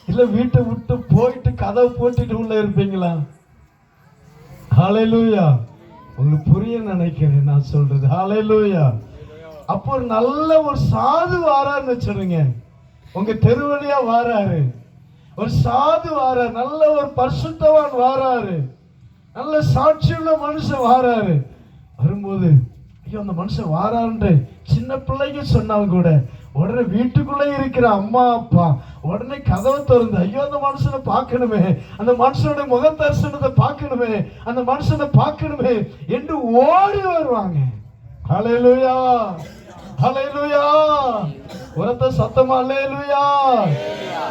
இல்ல வீட்டை விட்டு போயிட்டு கதவை போட்டுட்டு உள்ள இருப்பீங்களா? ஹல்லேலூயா. உங்களுக்கு புரிய நினைக்கிறேன் நான் சொல்றது. ஹல்லேலூயா. அப்போ ஒரு நல்ல ஒரு சாது வாரான்னு வச்சுடுங்க, உங்க தெரு வழியா வாராரு, ஒரு சாது வாராரு, நல்ல ஒரு பரிசுத்தவான் வாராரு, நல்ல சாட்சியுள்ள மனுஷன் வாராரு. வரும்போது ஐயோ அந்த மனுஷன் வாரான்னு சின்ன பிள்ளைங்க சொன்னாலும் கூட உடனே வீட்டுக்குள்ளே இருக்கிற அம்மா அப்பா உடனே கதவை திறந்து ஐயோ அந்த மனுஷனை பார்க்கணுமே, அந்த மனுஷனோட முக தரிசனத்தை பார்க்கணுமே, அந்த மனுஷனை பார்க்கணுமே என்று ஓடி வருவாங்க. ஹல்லேலூயா, ஹல்லேலூயா. உரத்த சத்தமா ஹல்லேலூயா.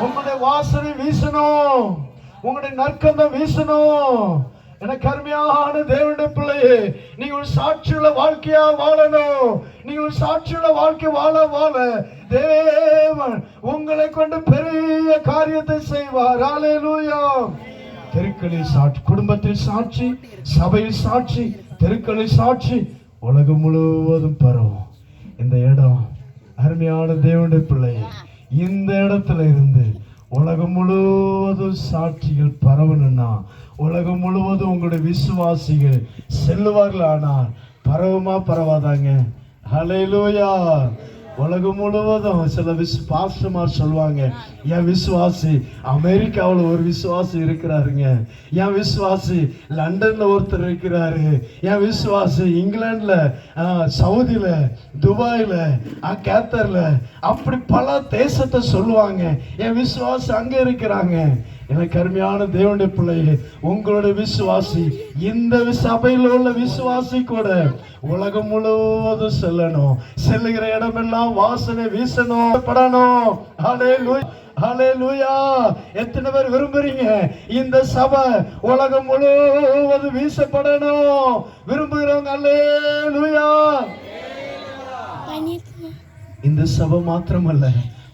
உங்களுடைய வாசனை வீசணும், உங்களுடைய நற்கந்தம் வீசணும். எனக்கு அருமையான தேவனுடைய பிள்ளையே, நீங்க ஒரு சாட்சியுள்ள வாழ்க்கையா வாழணும். நீங்க ஒரு சாட்சியுள்ள வாழ்க்கை வாழ வாழ தேவன் உங்களை கொண்டு பெரிய காரியத்தை செய்வார். ஹல்லேலூயா. தெருக்களில் சாட்சி, குடும்பத்தில் சாட்சி, சபையில் சாட்சி, தெருக்களில் சாட்சி, உலகம் முழுவதும் பரவும். இந்த இடம் அருமையான தேவனுடைய பிள்ளையே, இந்த இடத்துல இருந்து உலகம் முழுவதும் சாட்சிகள் பரவணும்னா, உலகம் முழுவதும் உங்களுடைய விசுவாசிகள் செல்லுவார்கள். ஆனால் பரவுமா பரவாதாங்க? ஹல்லேலூயா. உலகம் முழுவதும் சில பாஸ்டர்மார் சொல்லுவாங்க, என் விசுவாசி அமெரிக்காவில் ஒரு விசுவாசி இருக்கிறாருங்க, என் விசுவாசி லண்டன்ல ஒருத்தர் இருக்கிறாரு, என் விசுவாசி இங்கிலாந்துல, சவுதியில, துபாயில, கேத்தர்ல, அப்படி பல தேசத்தை சொல்லுவாங்க, என் விசுவாசி அங்க இருக்கிறாங்க. எனக்கு அருமையான தேவனுடைய பிள்ளையே, உங்களுடைய விசுவாசி இந்த சபையில் உள்ள விசுவாசி கூட உலகம் முழுவதும் செல்லணும். செல்லுகிற இடமெல்லாம் வாசனை வீசணும், படணும். ஹல்லேலூயா, ஹல்லேலூயா. எத்தனை பேர் விரும்புறீங்க இந்த சபை உலகம் முழுவதும் வீசப்படணும்? விரும்புகிறவங்க ஹல்லேலூயா. இந்த சபை மாத்திரமல்ல,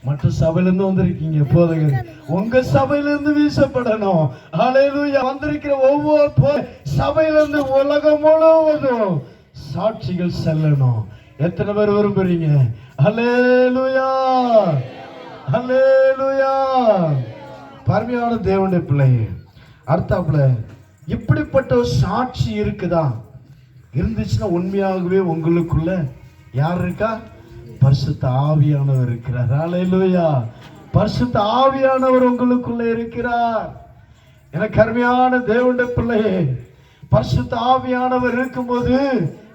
மற்ற சபையிலிருந்து வந்திருக்கீங்க போதகர், உங்க சபையிலிருந்து வீசப்படணும். ஹல்லேலூயா. வந்திருக்கிற ஒவ்வொரு சபையிலிருந்து உலகம் முழுவதும் சாட்சிகள் செல்லணும். எத்தனை பேர் விரும்புறீங்க? ஹல்லேலூயா, ஹல்லேலூயா. பரமையான தேவனுடைய பிள்ளையே, அடுத்தாப்புல இப்படிப்பட்ட ஒரு சாட்சி இருக்குதா? இருந்துச்சுன்னா உண்மையாகவே உங்களுக்குள்ள யார் இருக்கா? பரிசுத்த ஆவியானவர் இருக்கிறார். ஹல்லேலூயா. பரிசுத்த ஆவியானவர் உங்களுக்குள்ள இருக்கிறார். எனக்கு அருமையான தேவனுடைய பிள்ளையே, பரிசுத்த ஆவியானவர் இருக்கும்போது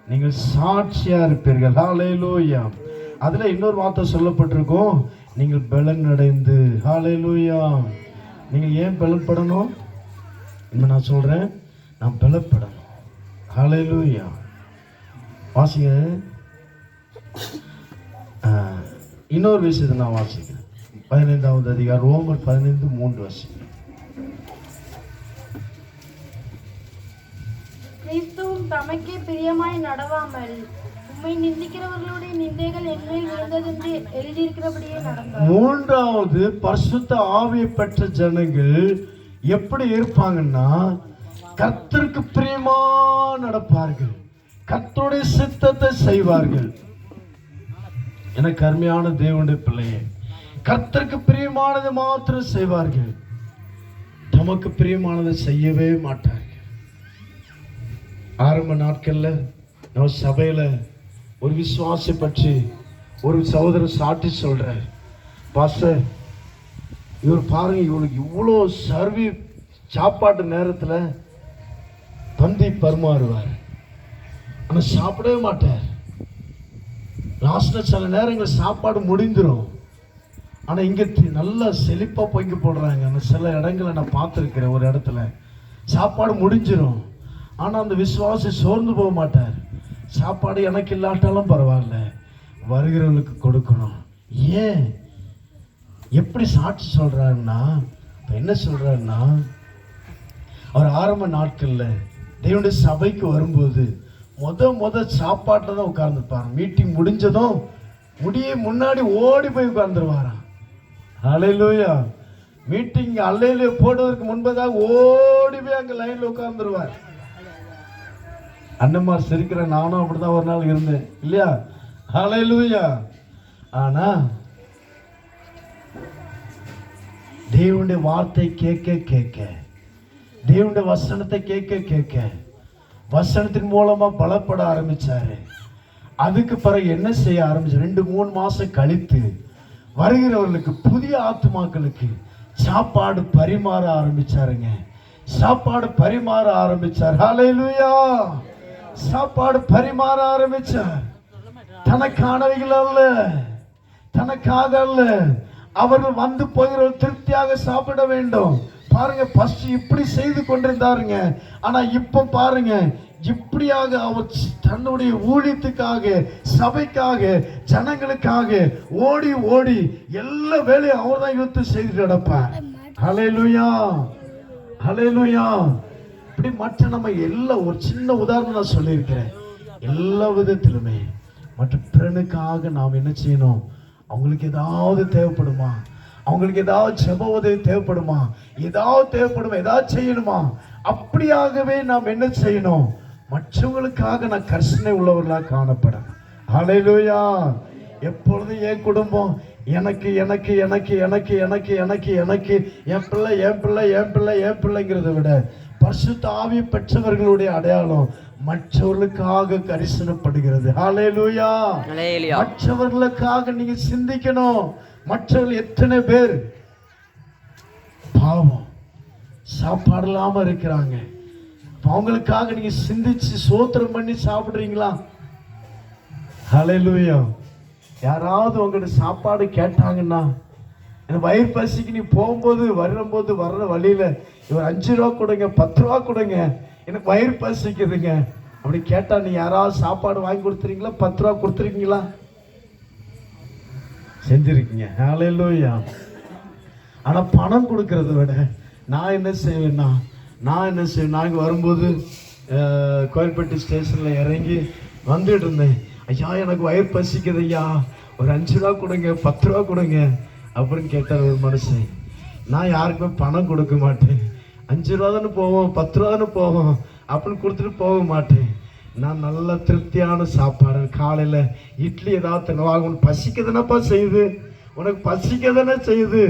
நீங்கள் சாட்சியா இருப்பீர்கள். ஹல்லேலூயா. அதுல இன்னொரு வார்த்தை சொல்லப்பட்டிருக்கும், நீங்கள் பலன் அடைந்து. ஹல்லேலூயா. நீங்க ஏன் பலப்படணும்? இன்னும் நான் சொல்றேன், நான் பலப்படணும். ஹல்லேலூயா. வாசிங்க, இன்னொரு விஷயத்தை நான் வாசிக்கிறேன். 15வது அதிகாரம், ரோமர் 15:3 வாசிக்கிறேன். கிறிஸ்துவும் தமக்கே பிரியமாய் நடவாமல் உம்மை நிந்திக்கிறவர்களுடைய நிந்தைகள் என்மேல் விழுந்ததென்று எழுதியிருக்கிறபடியே நடந்தார். மூன்றாவது, பரிசுத்த ஆவியை பெற்ற ஜனங்கள் எப்படி இருப்பாங்கன்னா, கர்த்தருக்கு பிரியமா நடப்பார்கள், கர்த்தருடைய சித்தத்தை செய்வார்கள். எனக்கு அருமையான தேவனுடைய பிள்ளையே, கர்த்தருக்கு பிரியமானதை மாத்திரம் செய்வார்கள், தமக்கு பிரியமானதை செய்யவே மாட்டார்கள். ஆரம்ப நாட்கள்ல நம்ம சபையில ஒரு விசுவாசி பற்றி ஒரு சகோதரர் சாட்டி சொல்ற, பாஸ்டர் இவர் பாருங்க, இவளுக்கு இவ்வளோ சர்வி சாப்பாட்டு நேரத்துல பந்தி பரிமாறுவார், ஆனா சாப்பிடவே மாட்டார். லாஸ்ட்ல சில நேரங்கள் சாப்பாடு முடிந்துடும், ஆனா இங்க நல்லா செழிப்பா பொங்கி போடுறாங்க. சில இடங்களை நான் பார்த்துருக்கிறேன், ஒரு இடத்துல சாப்பாடு முடிஞ்சிடும், ஆனா அந்த விசுவாசி சோர்ந்து போக மாட்டார். சாப்பாடு எனக்கு இல்லாட்டாலும் பரவாயில்ல, வருகிறவங்களுக்கு கொடுக்கணும். ஏன் எப்படி சாட்சி சொல்றாருன்னா, என்ன சொல்றாருன்னா, அவர் ஆரம்ப நாட்கள்ல தேவனுடைய சபைக்கு வரும்போது முத சாப்பாட்டில் தான் உட்கார்ந்துருப்பார். மீட்டிங் முடிஞ்சதும் முன்னாடி ஓடி போய் உட்கார்ந்துருவாராம். ஹல்லேலூயா. மீட்டிங் அல்லேலூயா போடுவதற்கு முன்பதாக ஓடி போய் அங்க லைன்ல உட்கார்ந்துருவார். அண்ணம்மா சிரிக்கிற, நானும் அப்படிதான் ஒரு நாள் இருந்தேன் இல்லையா? ஹல்லேலூயா. ஆனா தேவனுடைய வார்த்தை கேட்க தேவனுடைய வசனத்தை கேட்க வசனத்தின் மூலமா பலப்பட ஆரம்பிச்சாரு. அதுக்கு பிறகு என்ன செய்ய ஆரம்பிச்சு, 2-3 மாசம் கழித்து வருகிறவர்களுக்கு, புதிய ஆத்துமாக்களுக்கு சாப்பாடு பரிமாற ஆரம்பிச்சாருங்க. சாப்பாடு பரிமாற ஆரம்பிச்சார். ஹல்லேலூயா. சாப்பாடு பரிமாற ஆரம்பிச்சார். தனக்கானவைகள் அல்ல, தனக்காக அல்ல, அவர்கள் வந்து போகிறவர்கள் திருப்தியாக சாப்பிட வேண்டும். பாருங்க, ஃபர்ஸ்ட் இப்படி செய்து கொண்டிருந்தாருங்க. ஆனா இப்ப பாருங்க, இப்படியாக அவர் தன்னுடைய ஊழியத்துக்காக, சபைக்காக, ஜனங்களுக்காக ஓடி ஓடி எல்லா வேலையும் அவர் தான் இழுத்து செய்து கிடப்பார். ஹல்லேலூயா, ஹல்லேலூயா. இப்படி மற்ற நம்ம எல்லா, ஒரு சின்ன உதாரணம் நான் சொல்லியிருக்கிறேன். எல்லா விதத்திலுமே மற்ற பிறனுக்காக நாம் என்ன செய்யணும்? அவங்களுக்கு ஏதாவது தேவைப்படுமா? அவங்களுக்கு ஏதாவது ஜெப உதவி தேவைப்படுமா? ஏதாவது தேவைப்படுமா? ஏதாவது செய்யணுமா? அப்படியாகவே நாம் என்ன செய்யணும்? மற்றவங்களுக்காக நான் கர்சனை உள்ளவர்களாக காணப்படும். ஹல்லேலூயா. எப்பொழுதும் என் குடும்பம், எனக்கு எனக்கு எனக்கு எனக்கு எனக்கு எனக்கு எனக்கு என் பிள்ளை என் பிள்ளை என் பிள்ளை என் பிள்ளைங்கிறத விட பரிசுத்த ஆவி பெற்றவர்களுடைய அடையாளம் மற்றவர்களுக்காக கரிசனப்படுகிறது. ஹல்லேலூயா. மற்றவர்களுக்காக நீங்க சிந்திக்கணும். மற்றவர்கள் எத்தனை பேர் பாவம் சாப்பாடு இல்லாம இருக்கிறாங்க, அவங்களுக்காக நீங்க சிந்திச்சு சோத்திரம் பண்ணி சாப்பிடுறீங்களா? ஹல்லேலூயா. யாராவது உங்களோட சாப்பாடு கேட்டாங்கன்னா, எனக்கு வயிறு பசிக்கு நீ போகும்போது வரும்போது வர்ற வழியில இவர் 5 ரூபா கொடுங்க, 10 ரூபா கொடுங்க, எனக்கு வயிறு பசிக்குதுங்க அப்படி கேட்டா நீ யாராவது சாப்பாடு வாங்கி கொடுத்துறீங்களா? 10 ரூபா கொடுத்துருக்கீங்களா? செஞ்சிருக்கீங்க. ஹல்லேலூயா. ஆனா பணம் கொடுக்கறத விட நான் என்ன செய்வேன்னா, நாங்கள் வரும்போது கோயில்பட்டி ஸ்டேஷன்ல இறங்கி வந்துட்டு இருந்தேன். ஐயா எனக்கு வயிறு பசிக்குது ஐயா, ஒரு 5 ரூபா கொடுங்க, 10 ரூபா கொடுங்க அப்படின்னு கேட்டார் ஒரு மனுஷன். நான் யாருக்குமே பணம் கொடுக்க மாட்டேன். 5 ரூபா தானே போவோம், 10 ரூபா தானே போவோம் அப்படின்னு கொடுத்துட்டு போக மாட்டேன். நான் நல்ல திருப்தியான சாப்பாடு, காலையில் இட்லி ஏதாவது உனக்கு பசிக்கதானப்பா செய்யுது, உனக்கு பசிக்கதானே செய்யுது,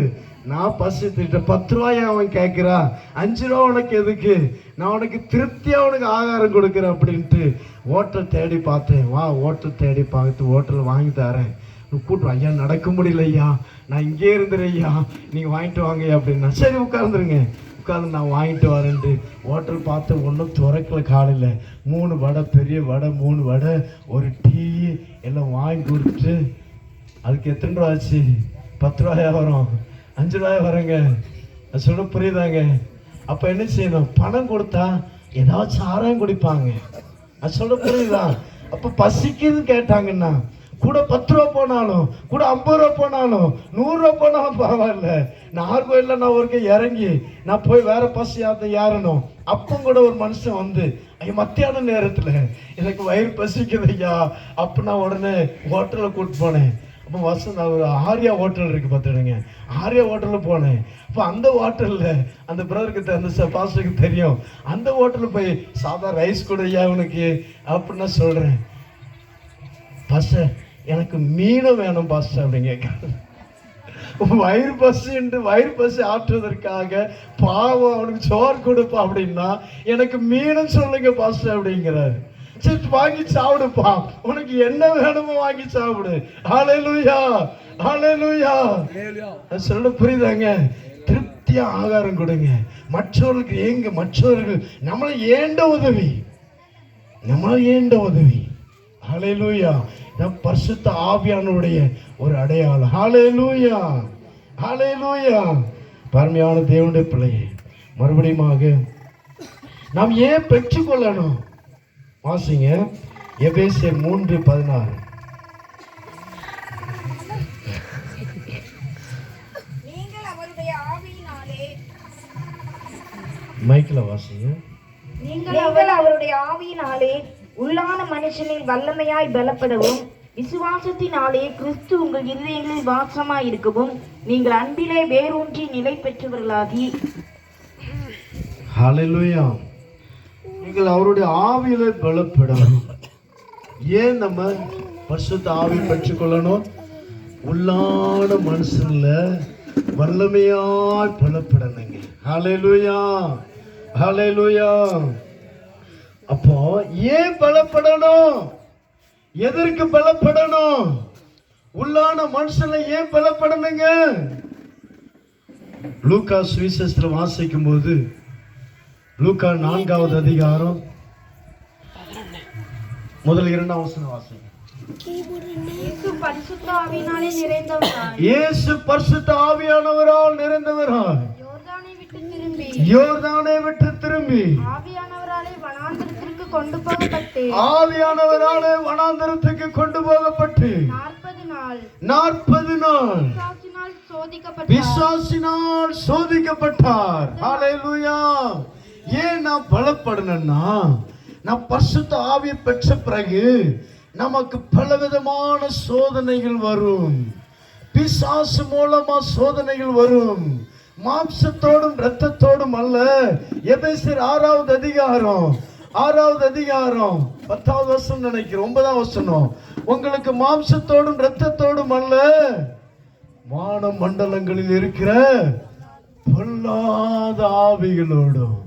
நான் பசித்துட்டேன். 10 ரூபாய் அவன் கேட்குறா, 5 ரூபா உனக்கு எதுக்கு, நான் உனக்கு திருப்தியாக உனக்கு ஆகாரம் கொடுக்குறேன் அப்படின்ட்டு ஹோட்டல் தேடி பார்த்தேன். வா ஹோட்டல் தேடி பார்த்து ஹோட்டல் வாங்கி தரேன். கூட்டு ஐயா நடக்க முடியல ஐயா, நான் இங்கே இருந்துறேன் ஐயா, நீங்கள் வாங்கிட்டு வாங்க அப்படின்னா சரி உட்காந்துருங்க, உட்காந்து நான் வாங்கிட்டு வரேன்ட்டு ஹோட்டல் பார்த்து ஒன்றும் துறக்கல. காலையில் 3 வடை, பெரிய வடை 3 வடை, ஒரு டீ எல்லாம் வாங்கி கொடுத்துட்டு அதுக்கு எத்தனை ரூபா ஆச்சு? 10 ரூபாயா வரும், 5 ரூபாயா வரேங்க. அது சொல்ல புரியுதாங்க? அப்போ என்ன செய்யணும்? பணம் கொடுத்தா ஏதாச்சும் ஆராயம் குடிப்பாங்க. அது சொல்ல புரியுதா? அப்போ பசிக்குதுன்னு கேட்டாங்கன்னா கூட 10 ரூபா போனாலும், கூட 50 ரூபா போனாலும், 100 ரூபா போனாலும் பரவாயில்ல, நாகர்கோயிலில் நான் ஒருக்க இறங்கி நான் போய் வேற பஸ் ஏறணும். அப்போ கூட ஒரு மனுஷன் வந்து ஐயா மத்தியான நேரத்தில் எனக்கு வயிறு பசிக்குது ஐயா அப்போ நான் உடனே ஹோட்டலில் கூப்பிட்டு போனேன். அப்போ நான் ஒரு ஆர்யா ஹோட்டல் இருக்கு பார்த்துடுங்க, ஆர்யா ஹோட்டலில் போனேன். அப்போ அந்த ஹோட்டலில் அந்த பிரதருக்கு அந்த பாஸ்டருக்கு தெரியும், அந்த ஹோட்டலில் போய் சாதா ரைஸ் கூட ஐயா உனக்கு அப்படின்னு நான் சொல்கிறேன். பாஸ்டர் எனக்கு மீனும் வேணும் பாஸ்டர் அப்படின்னு கேட்குறாரு. வயிறு பசி ஆற்றுவதற்காக பாவம் அவனுக்கு சோறு கொடுப்பா அப்படின்னா எனக்கு மீனும் சொல்லுங்க பாஸ்டர் அப்படிங்கிறாரு. சரி வாங்கி சாப்பிடுப்பா, உனக்கு என்ன வேணுமோ வாங்கி சாப்பிடு. ஹல்லேலூயா, ஹல்லேலூயா. சொல்ல புரியுதாங்க? திருப்தியா ஆகாரம் கொடுங்க. மற்றவர்களுக்கு ஏங்க, மற்றவர்கள் நம்மளை ஏண்ட உதவி. ஹல்லேலூயா. நம் பரிசுத்த ஆவியானவருடைய ஒரு அடையாளம். ஹல்லேலூயா, ஹல்லேலூயா. பரமையான தேவனுடைய பிள்ளையே, மறுபடியும் நாம் ஏன் பெற்றுக்கொள்ளணும்? வாசிங்க எபேசியர் 3:16. நீங்கள் அவருடைய ஆவியினாலே மைக்கில் வாசிங்க. நீங்கள் அவருடைய ஆவியினாலே உள்ளான மனுஷனில் வல்லமையாய் பலப்படவும் விசுவாசத்தினாலே கிறிஸ்து உங்கள் இருதயங்களில் வாசமாய் இருக்கவும் நீங்கள் அன்பிலே வேரூன்றி நிலை பெற்றவர்களாகி. ஹல்லேலூயா. நீங்கள் அவருடைய ஆவியிலே பலப்படணும். ஏன் நம்ம பரிசுத்த ஆவி பெற்றுக்கொள்ளணும்? உள்ளான மனுஷன்ல வல்லமையாய் பலப்படணுங்க. ஹல்லேலூயா, ஹல்லேலூயா. அப்போ ஏன் பலப்படணும்? எதற்கு பலப்படணும்? உள்ளான மனுஷன்ல ஏன் பலப்படணுங்க? லூக்கா சுவிசேஷத்துல வாசிக்கும் போது லூக்கா 4வது அதிகாரம் முதல் 2ஆம் வசனம் வாசிங்க. இயேசு பரிசுத்த ஆவியினாலே நிறைந்தவராய் இயேசு பரிசுத்த ஆவியானவரால் நிறைந்தவராய் யோர்தானை விட்டு திரும்பி ஆவியானவராலே வனாந்தரத்திற்கு கொண்டு போகப்பட்டு ஆவியானவராலே வனாந்தரத்துக்கு கொண்டு போகப்பட்டு 40 நாள் பிசாசினால் சோதிக்கப்பட்டார். ஹல்லேலூயா. ஏன் நான் பலப்படணும்னா, நான் பரிசுத்த ஆவியை பெற்ற பிறகு நமக்கு பலவிதமான சோதனைகள் வரும். பிசாசு மூலமா சோதனைகள் வரும். மாம்சத்தோடும் இரத்தத்தோடும் அல்ல. எபேசியர் 6வது அதிகாரம் 10வது வசனம் நினைக்கிறேன், 9ஆம் வசனம். உங்களுக்கு மாம்சத்தோடும் இரத்தத்தோடும் அல்ல, வான மண்டலங்களில் இருக்கிற பொல்லாத ஆவிகளோடும்.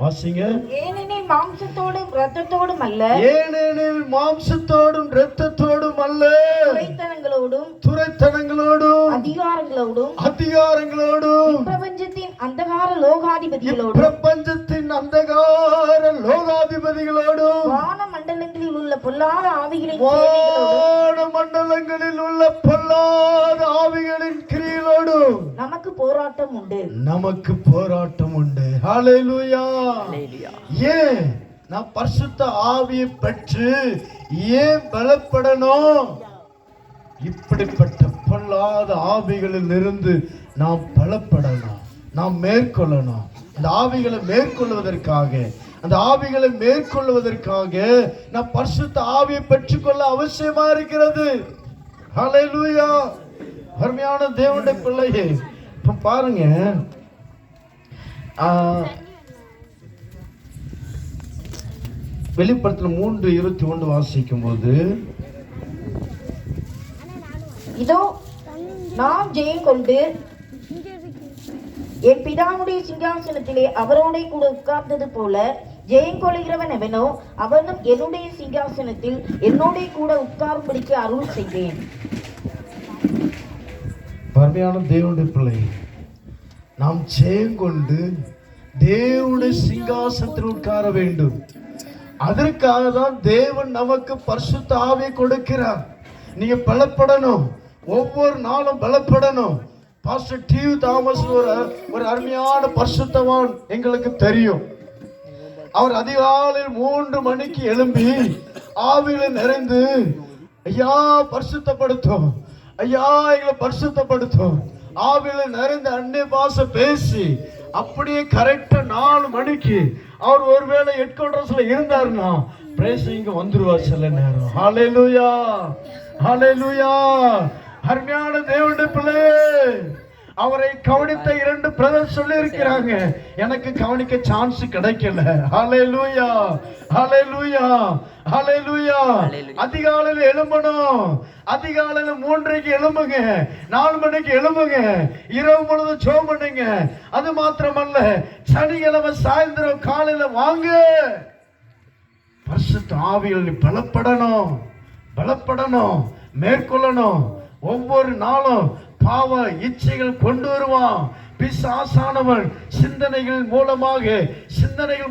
வாசிங்க. ஏனெனில் மாம்சத்தோடும் இரத்தத்தோடும் அல்ல, ஏனெனில் மாம்சத்தோடும் இரத்தத்தோடும் அல்ல, துரைத்தனங்களோடும் அதிகாரங்களோடும் பிரபஞ்சத்தின் அந்தகார லோகாதிபதிகளோடும் வான மண்டலங்களில் உள்ள பொல்லாத ஆவிகளின் கிரியைகளோடும் நமக்கு போராட்டம் உண்டு. ஹல்லேலூயா. ஏன் நான் பரிசுத்த ஆவியை பெற்று ஏன் பலப்படணும்? இப்படிப்பட்ட பொல்லாத ஆவிகளில் இருந்து நாம் பலப்படணும், நாம் மேற்கொள்ளணும். அந்த ஆவிகளை மேற்கொள்வதற்காக நான் பரிசுத்த ஆவியை பெற்றுக்கொள்ள அவசியமா இருக்கிறது. ஹல்லேலூயா. அருமையான தேவனுடைய பிள்ளையே, இப்ப பாருங்க, வெளிப்படுத்தல 3:21 வாசிக்கும் போது, இதோ நாம் ஜெயம் கொண்டு என் பிதாவுடைய சிங்காசனத்திலே அவரோட கூட உட்கார்ந்தது போல ஜெயம் கொள்கிறவன் எவனோ அவனும் என்னுடைய சிங்காசனத்தில் என்னோட கூட உட்காரும்படிக்கு அருள் செய்தேன். பரமையான தேவனுடைய பிள்ளை, நாம் ஜெயம் கொண்டு தேவனுடைய சிங்காசனத்தில் உட்கார வேண்டும். அதற்காக தான் தேவன் நமக்கு பரிசுத்த ஆவியை கொடுக்கிறார். நீங்க பலப்படணும், ஒவ்வொரு நாளும் பலப்படணும். பாஸ்டர் டிவி தாமஸ் ஒரு அருமையான பரிசுத்தவான் எங்களுக்கு தெரியும். அவர் அதிகாலையில் 3 மணிக்கு எழும்பி ஆவியில நிறைந்து, ஐயா பரிசுத்தப்படுத்தும், ஐயா எங்களை பரிசுத்தப்படுத்தும், ஆவியில நிறைந்து அன்னை பாஷை பேசி அப்படியே கரெக்டா 4 மணிக்கு அவர் ஒருவேளை ஹெட்குவார்டர்ஸ்ல இருந்தாருன்னா பிரேசிங்க வந்துருவார் சில நேரம். ஹல்லேலூயா, ஹல்லேலூயா. அருமையான தேவனுடைய பிள்ளை, அவரை கவனித்த 2 பிரதர் சொல்லி இருக்கிறாங்க, எனக்கு கவனிக்க சான்ஸ் கிடைக்கல. ஹல்லேலூயா, ஹல்லேலூயா, ஹல்லேலூயா. அதிகாலையில் எழும்பணும், அதிகாலையில் 3:30 எழும்புங்க, 4 மணிக்கு எழும்புங்க, இரவு முழுது ஜெபம் பண்ணுங்க. அது மாத்திரமல்ல, சனிக்கிழமை சாயந்தரம் காலையில வாங்க. பரிசுத்த ஆவியில் பலப்படணும், மேற்கொள்ளணும். ஒவ்வொரு நாளும் பாவ இச்சைகள் கொண்டு வருவான் பிசாசானவன். சிந்தனைகள்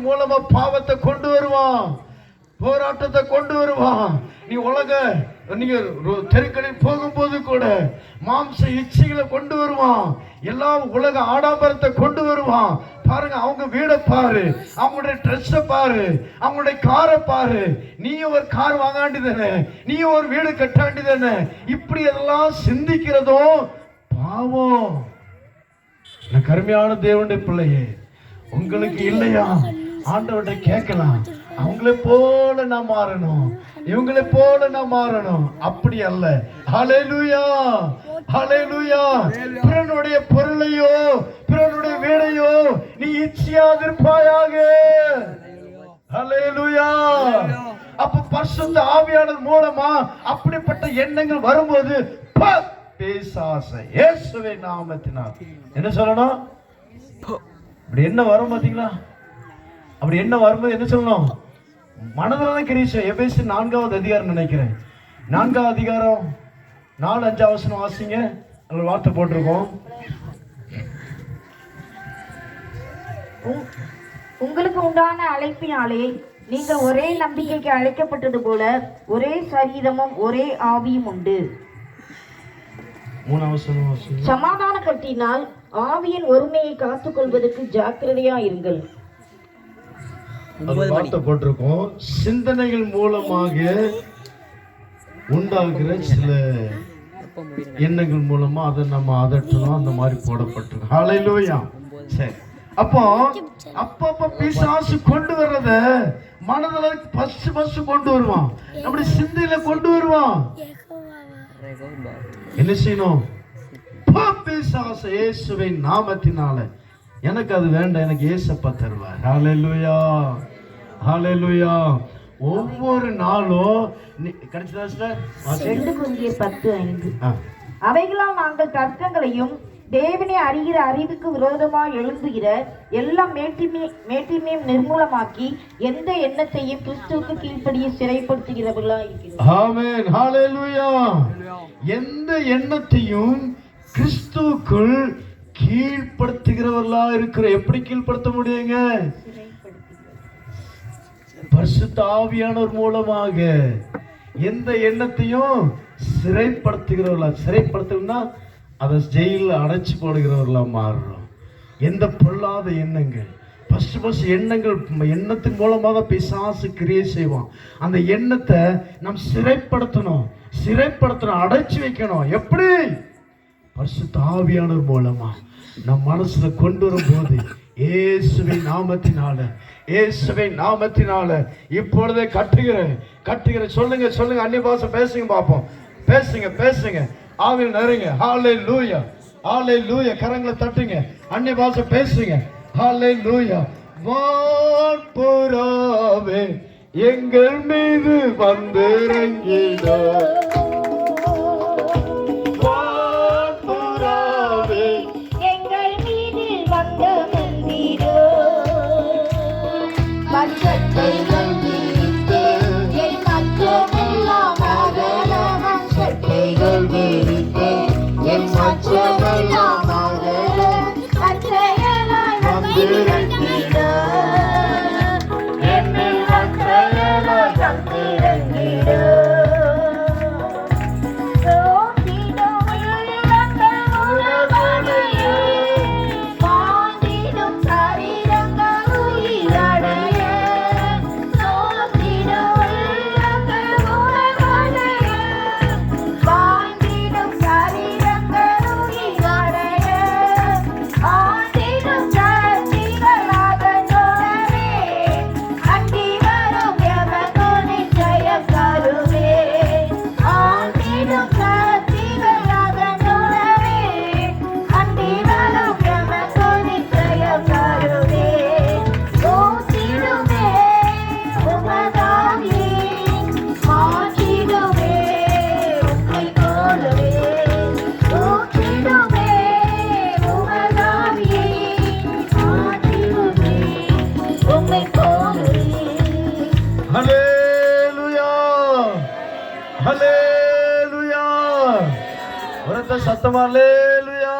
மூலமா பாவத்தை கொண்டு வருவான், போராட்டத்தை கொண்டு வருவான். நீங்க தெருக்களில் போகும்போது கூட மாம்ச இச்சைகளை கொண்டு வருவான். எல்லாம் உலக ஆடம்பரத்தை கொண்டு வருவான். பாருங்க, அவங்க வீடை பாரு, அவங்களுடைய ட்ரெஸ் பாரு, அவங்களுடைய காரை பாரு. நீயும் ஒரு கார் வாங்க வேண்டியதானே, நீயும் ஒரு வீடு கட்ட வேண்டியதானே. இப்படி எல்லாம் சிந்திக்கிறதும் பாவம். கருமையான தேவனுடைய பிள்ளையே, உங்களுக்கு இல்லையா? ஆண்டவர்கிட்ட கேட்கலாம். அவங்களை போல நான் மாறணும், இவங்களை போல நான் மாறணும். அப்படி அல்ல. ஹல்லேலூயா, ஹல்லேலூயா. பிறனுடைய பொருளையோ பிறனுடைய வீடையோ நீ இச்சையாதிருப்பாயாக. ஹல்லேலூயா. அப்ப பரிசுத்த ஆவியானவர் மூலமா அப்படிப்பட்ட எண்ணங்கள் வரும்போது பேசாசை இயேசுவின் நாமத்தினால் என்ன சொல்லணும்? அப்படி என்ன வரும் பாத்தீங்களா? அப்படி என்ன வரும்போது என்ன சொல்லணும்? மனதில் கிரீஷம். எபேசு 4வது அதிகாரம் நினைக்கிறேன், 4வது அதிகாரம் 4-5 வசனம் வாசிங்க. அதில் வார்த்தை போட்டிருக்கோம். உங்களுக்கு உண்டான அழைப்பினாலே நீங்கள் ஒரே நம்பிக்கைக்கு அழைக்கப்பட்டது போல ஒரே சரீரமும் ஒரே ஆவியும் உண்டு. 3வது வசனம் வாசிங்க. சமாதான கட்டினால் ஆவியின் ஒருமையை காத்துக் கொள்வதற்கு ஜாக்கிரதையா இருங்கள். வார்த்தை போட்டிருக்கோம். சிந்தனைகள் மூலமாக உண்டாகிற சில எண்ணங்கள் மூலமா அதை நம்ம அதட்டணும். அந்த மாதிரி போடப்பட்டிருக்கு. ஹல்லேலூயா. சரி, அப்போ அப்பப்ப பிசாசு கொண்டு வர்றத மனதில் பஸ்ட் கொண்டு வருவான், அப்படி சிந்தையில கொண்டு வருவான். என்ன செய்யணும்? பிசாசு இயேசுவின் நாமத்தினால எனக்கு அது வேண்டாம், எனக்கு ஏசப்பா தருவார். ஹல்லேலூயா, ஹல்லேலூயா. ஒவ்வொரு நாளும் கிடைச்சதா சார்? 2 கொரிந்தியர் 10:5. அவைகளால் நாங்கள் தர்க்கங்களையும் தேவனை அறிகிற அறிவுக்கு விரோதமாக எழும்புகிற எல்லா மேட்டிமையும் நிர்மூலமாக்கி எந்த எண்ணத்தையும் கிறிஸ்துவுக்கு கீழ்ப்படிய சிறைப்படுத்துகிறவர்களா இருக்கிறோம். ஆமென், ஹல்லேலூயா. எந்த எண்ணத்தையும் கிறிஸ்துவுக்குள் கீழ்ப்படுத்துகிறவர்களா இருக்கிற. எப்படி கீழ்ப்படுத்த முடியுங்க? பரிசுத்த ஆவியானவர் மூலமாக. எந்த எண்ணத்தையும் சிறைப்படுத்துகிறவர்களா. சிறைப்படுத்தணும்னா அதை ஜெயில அடைச்சு போடுகிறவர்களா மாறுறோம். எந்த பொல்லாத எண்ணங்கள், ஃபர்ஸ்ட் எண்ணங்கள், எண்ணத்தின் மூலமாக பிசாசு கிரியை செய்வான். அந்த எண்ணத்தை நாம் சிறைப்படுத்தணும், அடைச்சு வைக்கணும். எப்படி? பரிசுத்த ஆவியானவர் மூலமா நம் மனசுல கொண்டு வரும்போது இயேசுவின் நாமத்தினால இப்பொழுதே கட்டுகிற. சொல்லுங்க அந்நிய பாஷை பேசுங்க பாப்போம். பேசுங்க ஆவியில் நிறைங்க. ஹல்லேலூயா, ஹல்லேலூயா. கரங்களை தட்டுங்க, அந்நிய பாஷை பேசுங்க. ஹல்லேலூயா. வான்புறாவே எங்கள் மீது வந்திறங்கிட, சத்தமா ஹல்லேலூயா.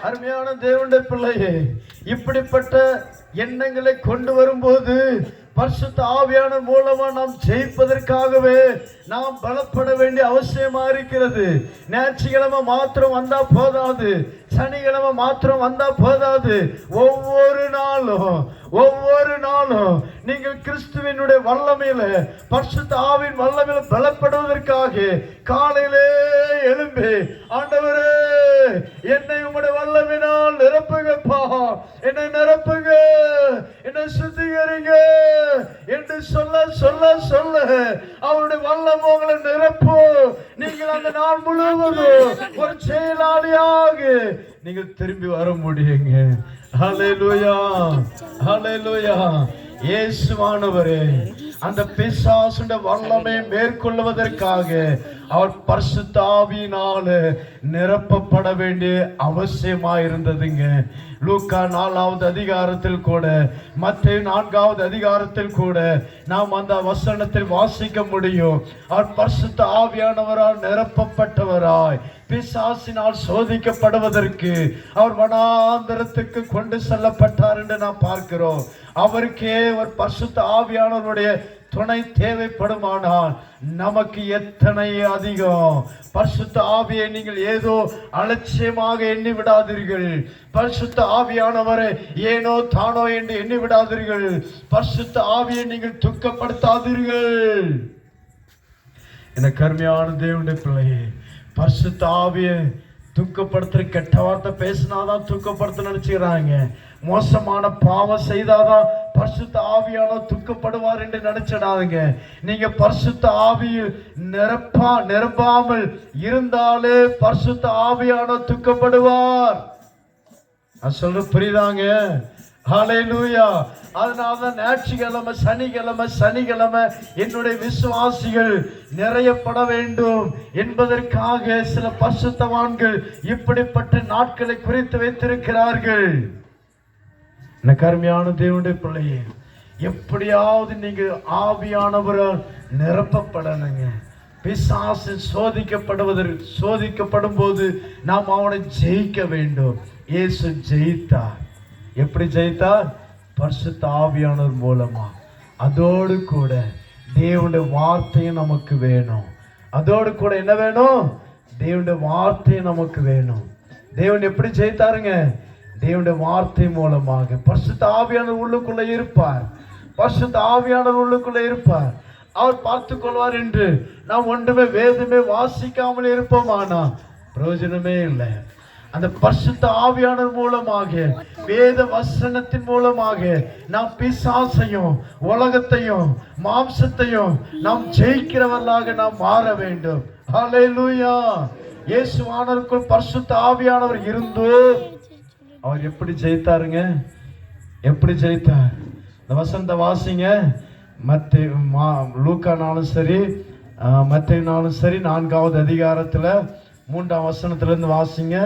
அருமையான தேவனுடைய பிள்ளையே, இப்படிப்பட்ட எண்ணங்களை கொண்டு வரும்போது பரிசுத்த ஆவியானவர் மூலமா நாம் ஜெயிப்பதற்காகவே நாம் பலப்பட வேண்டிய அவசியமா இருக்கிறது. ஞாயிற்றுக்கிழமை மாத்திரம் வந்தா போதாது, சனிக்கிழமை மாத்திரம் வந்தா போதாது. ஒவ்வொரு நாளும் நீங்கள் கிறிஸ்துவினுடைய வல்லமையில, பரிசுத்த ஆவியின் வல்லமையில பலப்படுவதற்காக காலையிலே எழும்பி, ஆண்டவரே என்னை உம்முடைய வல்லமையினால் நிரப்புங்கப்பா, என்னை நிரப்புங்க, என்னை சுத்திகரிங்க என்று சொல்ல சொல்ல சொல்ல அவருடைய வல்லமை உங்களை நிரப்பும். நீங்கள் அந்த நாள் முழுவதும் ஒரு செயலாளியாக நீங்கள் திரும்பி வர முடியுங்க. ஹல்லேலூயா, ஹல்லேலூயா. இயேசுவானவரே அந்த பிசாசுடைய வல்லமை மேற்கொள்வதற்காக அவர் பரிசுத்த ஆவியினால நிரப்பப்பட வேண்டிய அவசியமா இருந்ததுங்க. லூக்கா 4வது அதிகாரத்தில் கூட, மத்தேயு 4வது அதிகாரத்தில் கூட நாம் அந்த வசனத்தில் வாசிக்க முடியும். அவர் பரிசுத்த ஆவியானவரால் நிரப்பப்பட்டவராய் பிசாசினால் சோதிக்கப்படுவதற்கு அவர் வனாந்தரத்துக்கு கொண்டு செல்லப்பட்டார் என்று நாம் பார்க்கிறோம். அவருக்கே ஒரு பரிசுத்த ஆவியானவருடைய துணை தேவைப்படுமானால் நமக்கு எத்தனை அதிகம். பரிசுத்த ஆவியை நீங்கள் ஏதோ அலட்சியமாக எண்ணி விடாதீர்கள். பரிசுத்த ஆவியானவரை ஏனோ தானோ என்று எண்ணி விடாதீர்கள். பரிசுத்த ஆவியை நீங்கள் துக்கப்படுத்தாதீர்கள். என கருமையான தேவனுடைய பிள்ளையே, பரிசுத்த ஆவியை துக்கப்படுத்துற கெட்ட வார்த்தை பேசினாதான் துக்கப்படுத்த நினைச்சுக்கிறாங்க. மோசமான பாவம் செய்தாதான் பரிசுத்த ஆவியானவர் துக்கப்படுவார் என்று நினைச்சிடாதீங்க. நீங்க பரிசுத்த ஆவியில் நிரப்பாமல் இருந்தாலே பரிசுத்த ஆவியானவர் துக்கப்படுவார். நான் சொல்ற புரியுதாங்க? ஹல்லேலூயா. அதனாலதான் ஞாயிற்றுக்கிழமை சனிக்கிழமை என்னுடைய விசுவாசிகள் நிறையப்பட வேண்டும் என்பதற்காக சில பரிசுத்தவான்கள் இப்படிப்பட்ட நாட்களை குறித்து வைத்திருக்கிறார்கள். கருமையான தேவனுடைய பிள்ளையே, எப்படியாவது நீங்க ஆவியானவரால் நிரப்பப்படணுங்க. பிசாசு சோதிக்கப்படும் போது நாம் அவனை ஜெயிக்க வேண்டும். இயேசு ஜெயித்தார். எப்படி ஜெயித்தார்? பரிசுத்த ஆவியானவர் மூலமா. அதோடு கூட தேவனுடைய வார்த்தையும் நமக்கு வேணும். அதோடு கூட என்ன வேணும்? தேவனுடைய வார்த்தையும் நமக்கு வேணும். தேவன் எப்படி ஜெயித்தாருங்க? தேவனுடைய வார்த்தை மூலமாக. பரிசுத்த ஆவியானவர் உள்ளுக்குள்ள இருப்பார். பரிசுத்த ஆவியானவர் உள்ளுக்குள்ள இருப்பார். அவர் பார்த்து கொள்வார் என்று நாம் ஒன்றுமே வேதமே வாசிக்காமல் இருப்போமானா பிரயோஜனமே இல்லை. அந்த பரிசுத்த ஆவியானவர் மூலமாக, வேத வசனத்தின் மூலமாக நாம் பிசாசையும் உலகத்தையும் மாம்சத்தையும் நாம் ஜெயிக்கிறவர்களாக நாம் மாற வேண்டும். ஹல்லேலூயா. இயேசுவானவருக்குள் பரிசுத்த ஆவியானவர் இருந்து அவர் எப்படி ஜெயித்தாருங்க? எப்படி ஜெயித்தார்? இந்த வசனத்தை வாசிங்க. லூக்கானாலும் சரி, மத்தேயுனாலும் சரி, 4வது அதிகாரத்துல 3ஆம் வசனத்திலிருந்து வாசிங்க.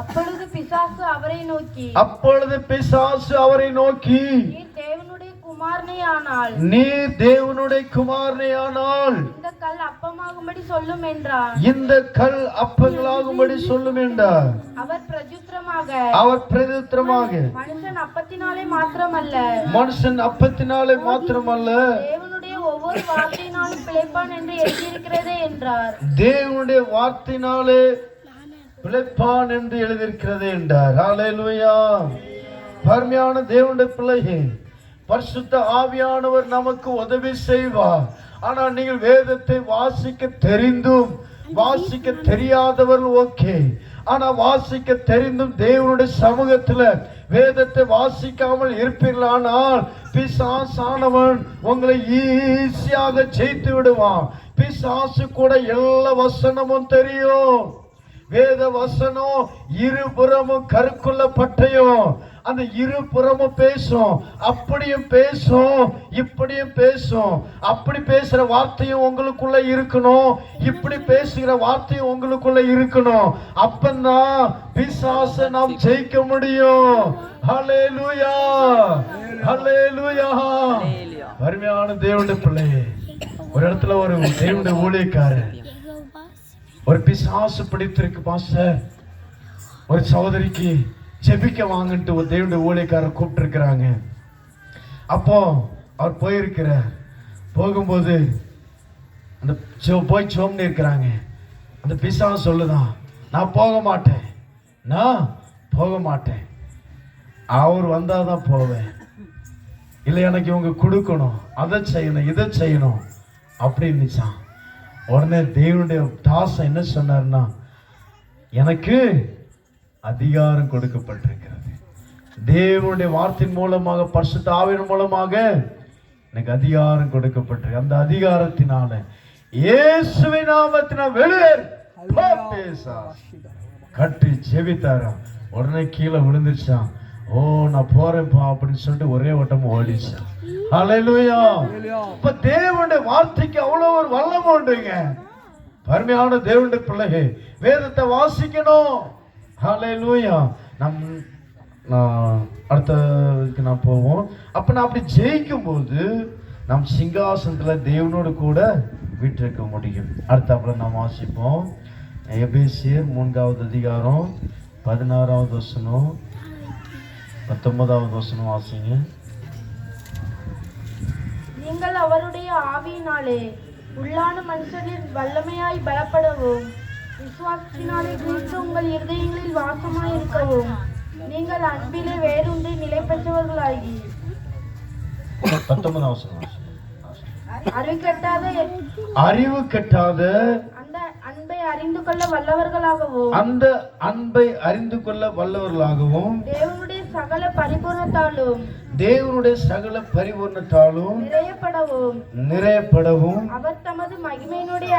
அப்பொழுது பிசாசு அவரை நோக்கி நீ தேவனுடைய குமாரனேயானால் இந்த கல் அப்பமாகும்படி சொல்லும் என்றார். இந்த கல் அப்பங்களாகும்படி சொல்லும் என்றார். அவர் பிரதியுத்தரமாக மனுஷன் அப்பத்தினாலே மாத்திரமல்ல தேவனுடைய ஒவ்வொரு வார்த்தையினாலும் பிழைப்பான் என்று எழுதியிருக்கிறதே என்றார். தேவனுடைய வார்த்தையினாலே பிழைப்பான் என்று எழுதியிருக்கிறதே என்றார். ஹல்லேலூயா. பரிமையான தேவனுடைய பிள்ளையே, பரிசுத்த ஆவியானவர் நமக்கு உதவி செய்வார். ஆனால் நீங்கள் வேதத்தை வாசிக்க தெரிந்தும் வாசிக்க தெரியாதவர்கள் ஓகே. ஆனா வாசிக்க தெரிந்தும் தேவனுடைய சமூகத்துல வேதத்தை வாசிக்காமல் இருப்பீர்களானால் பிசாசானவன் உங்களை ஈஸியாக ஜெயித்து விடுவான். பிசாசு கூட எல்லா வசனமும் தெரியும். வேத வசனம் இருபுறமும் கருக்குள்ள பட்டயம். அந்த இருபுறமும் பேசும். அப்படியும் பேசும், இப்படியும் பேசும். அப்படி பேசுற வார்த்தையும் உங்களுக்குள்ள இருக்கணும், இப்படி பேசுகிற வார்த்தையும் உங்களுக்குள்ள இருக்கணும். அப்பந்தான் பிசாசை நாம் ஜெயிக்க முடியும். ஹல்லேலூயா, ஹல்லேலூயா. அருமையான தேவனுடைய பிள்ளையே, ஒரு இடத்துல ஒரு தேவனுடைய ஊழியக்காரர் ஒரு பிசாசு பிடித்திருக்கு பாஸ்டர். ஒரு சகோதரிக்கு ஜெபிக்க வாங்கன்ட்டு ஒரு தேவனுடைய ஊழியக்காரர் கூப்பிட்டு இருக்கிறாங்க. அப்போ அவர் போயிருக்கிறார். போகும்போது அந்த போய் சோம்னு இருக்கிறாங்க. அந்த பிசாசு சொல்லுதான், நான் போக மாட்டேன், நான் போக மாட்டேன், அவர் வந்தாதான் போவேன், இல்லை எனக்கு இவங்க கொடுக்கணும், அதை செய்யணும், இதை செய்யணும் அப்படின்னுச்சான். உடனே தேவனுடைய தாசன் என்ன சொன்னார்னா, எனக்கு அதிகாரம் கொடுக்கப்பட்டிருக்கிறது, தேவனுடைய வார்த்தையின் மூலமாக பரிசுத்த ஆவியின் மூலமாக எனக்கு அதிகாரம் கொடுக்கப்பட்டிருக்கு. அந்த அதிகாரத்தினால இயேசுவின் நாமத்தினால் வெளியேறு கட்டி ஜெபித்தாராம். உடனே கீழே விழுந்துச்சான். ஓ நான் போறேன்ப்பா அப்படின்னு சொல்லிட்டு ஒரே ஓட்டம் ஓடிச்சான். ஹல்லேலூயா. இப்ப தேவனுடைய வார்த்தைக்கு அவ்வளவு ஒரு வல்லமை உண்டுங்க. அருமையான தேவனுடைய பிள்ளைகள் வேதத்தை வாசிக்கணும். ஹல்லேலூயா. அடுத்ததுக்கு நான் போவோம். அப்ப நான் அப்படி ஜெயிக்கும் போது நம் சிங்காசனத்துல தேவனோடு கூட வீட்டிருக்க முடியும். அடுத்தாப்புல நாம் வாசிப்போம். எபேசியர் 3வது அதிகாரம் 16வது வசனம் 19வது வசனம் வாசிங்க. நீங்கள் அவருடைய ஆவியினாலே உள்ளான மனுஷரில் வல்லமையாய் பலப்படவும் விசுவாசத்தினாலே கிறிஸ்து உங்கள் இருதயங்களில் வாசமாய் இருக்கவும் நீங்கள் அன்பிலே வேரூன்றி நிலை பெற்றவர்களாகி 19வது வசனம் அறிவு கட்டாத அந்த அன்பை அறிந்து கொள்ள வல்லவர்களாகவும் தேவனுடைய சகல பரிபூரணத்தாலும் நிறையப்படவும் அவர் தமது மகிமையினுடைய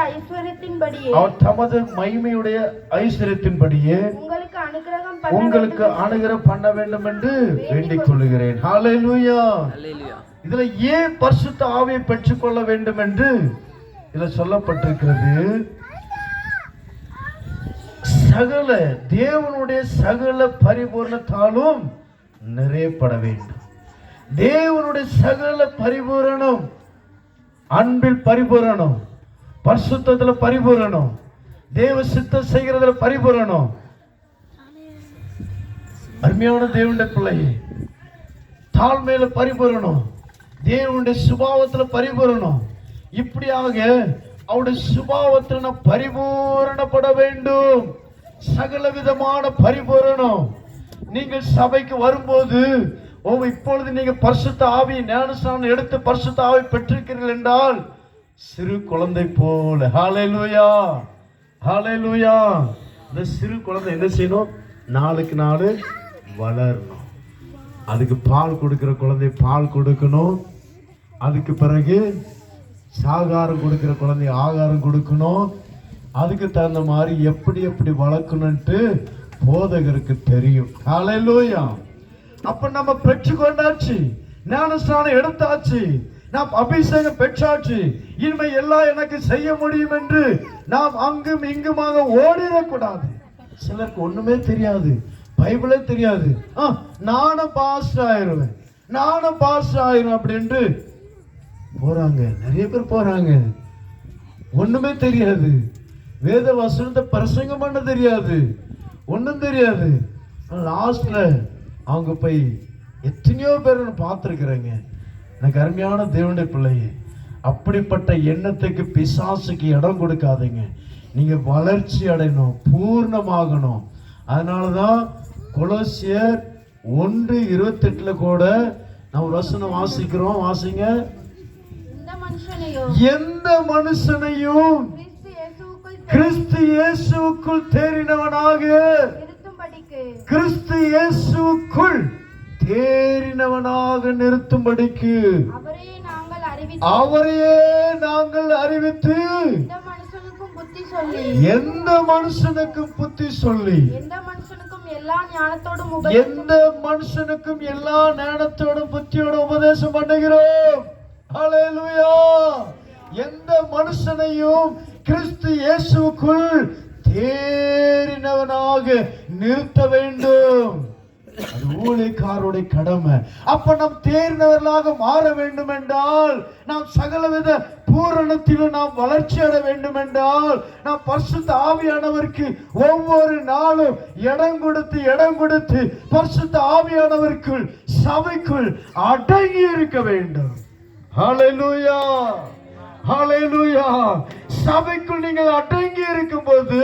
ஐஸ்வரியத்தின்படியே உங்களுக்கு அனுகிரகம் பண்ண வேண்டும் என்று வேண்டிக் கொள்கிறேன். ஹல்லேலூயா. இதுல ஏன் பரிசுத்த ஆவியை பெற்றுக்கொள்ள வேண்டும் என்று இதுல சொல்லப்பட்டிருக்கிறது. சகல தேவனுடைய சகல பரிபூரணத்தாலும் நிறையப்பட வேண்டும். தேவனுடைய சகல பரிபூரணம், அன்பில் பரிபூரணம், பரிசுத்தத்துல பரிபூரணம், தேவ சித்தம் செய்கிறதுல பரிபூரணம். அருமையான தேவனுடைய பிள்ளையே, தாழ்மையில பரிபூரணம், தேவனுடைய சுபாவத்துல பரிபூரணம். இப்படியாக அவருடைய சுபாவத்துல பரிபூரணப்பட வேண்டும். சகல விதமான பரிபூரணம். நீங்கள் சபைக்கு வரும்போது இப்பொழுது நீங்க பரிசுத்த ஆவி ஞானஸ்நானம் எடுத்து பரிசுத்த ஆவி பெற்றிருக்கிறீர்கள் என்றால் சிறு குழந்தை போல. ஹல்லேலூயா, ஹல்லேலூயா. இந்த சிறு குழந்தை என்ன செய்யணும்? நாளுக்கு நாள் வளரணும். அதுக்கு பால் கொடுக்கிற குழந்தை பால் கொடுக்கணும். அதுக்கு பிறகு சாகாரம் கொடுக்கிற குழந்தை ஆகாரம் கொடுக்கணும். அதுக்கு தகுந்த மாதிரி எப்படி எப்படி வளர்க்கணும்ட்டு போதகருக்கு தெரியும். ஹல்லேலூயா. அப்ப நம்ம பெற்றுக்கொண்டாச்சு, ஞானஸ்நானம் எடுத்தாச்சு, நாம் அபிஷேகம் பெற்றாச்சு, இனிமே எல்லாம் எனக்கு செய்ய முடியும் என்று நாம் அங்கும் இங்குமாக ஓடிடக்கூடாது. சிலருக்கு ஒண்ணுமே தெரியாது, பைபிளே தெரியாது. நானும் பாஸ்டர் ஆயிடுவேன், நானும் பாஸ்டர் ஆயிரும் அப்படின்ட்டு போறாங்க. நிறைய பேர் போறாங்க, ஒண்ணுமே தெரியாது, வேத வசனத்தை பிரசங்கம் பண்ண தெரியாது, ஒண்ணும் தெரியாது. லாஸ்ட்ல அவங்க போய் எத்தனையோ பேர் பார்த்துருக்குறேங்க. எனக்கு அருமையான தேவனுடைய பிள்ளையே, அப்படிப்பட்ட எண்ணத்துக்கு பிசாசுக்கு இடம் கொடுக்காதீங்க. நீங்க வளர்ச்சி அடையணும், பூர்ணமாகணும். அதனாலதான் கொலோசியர் 1:28 கூட நம்ம வசனம் வாசிக்கிறோம். வாசிங்க. எந்த மனுஷனையும் கிறிஸ்து இயேசுவுக்குள் தேறினவனாக, கிறிஸ்து இயேசுவுக்குள் தேறினவனாக நிறுத்தும்படிக்கு அவரையே நாங்கள் அறிவித்து எந்த மனுஷனுக்கும் புத்தி சொல்லி எந்த மனுஷனுக்கும் எல்லா ஞானத்தோடும் புத்தியோடும் உபதேசம் பண்ணுகிறோம். ஹல்லேலூயா. எந்த மனுஷனையும் கிறிஸ்து இயேசுவுக்குள் தேறினவனாக நிறுத்த வேண்டும். அது ஊழியக்காரருடைய கடமை. அப்ப நாம் தேர்ந்தவர்களாக மாற வேண்டும் என்றால், நாம் சகலவித பூரணத்திலும் நாம் வளர்ச்சி அடைய வேண்டும் என்றால், நாம் பரிசுத்த ஆவியானவருக்கு ஒவ்வொரு நாளும் இடம் கொடுத்து பரிசுத்த ஆவியானவருக்குள் சபைக்குள் அடங்கி இருக்க வேண்டும். ஹல்லேலூயா, ஹல்லேலூயா. சபைக்குள் நீங்கள் அடங்கி இருக்கும்போது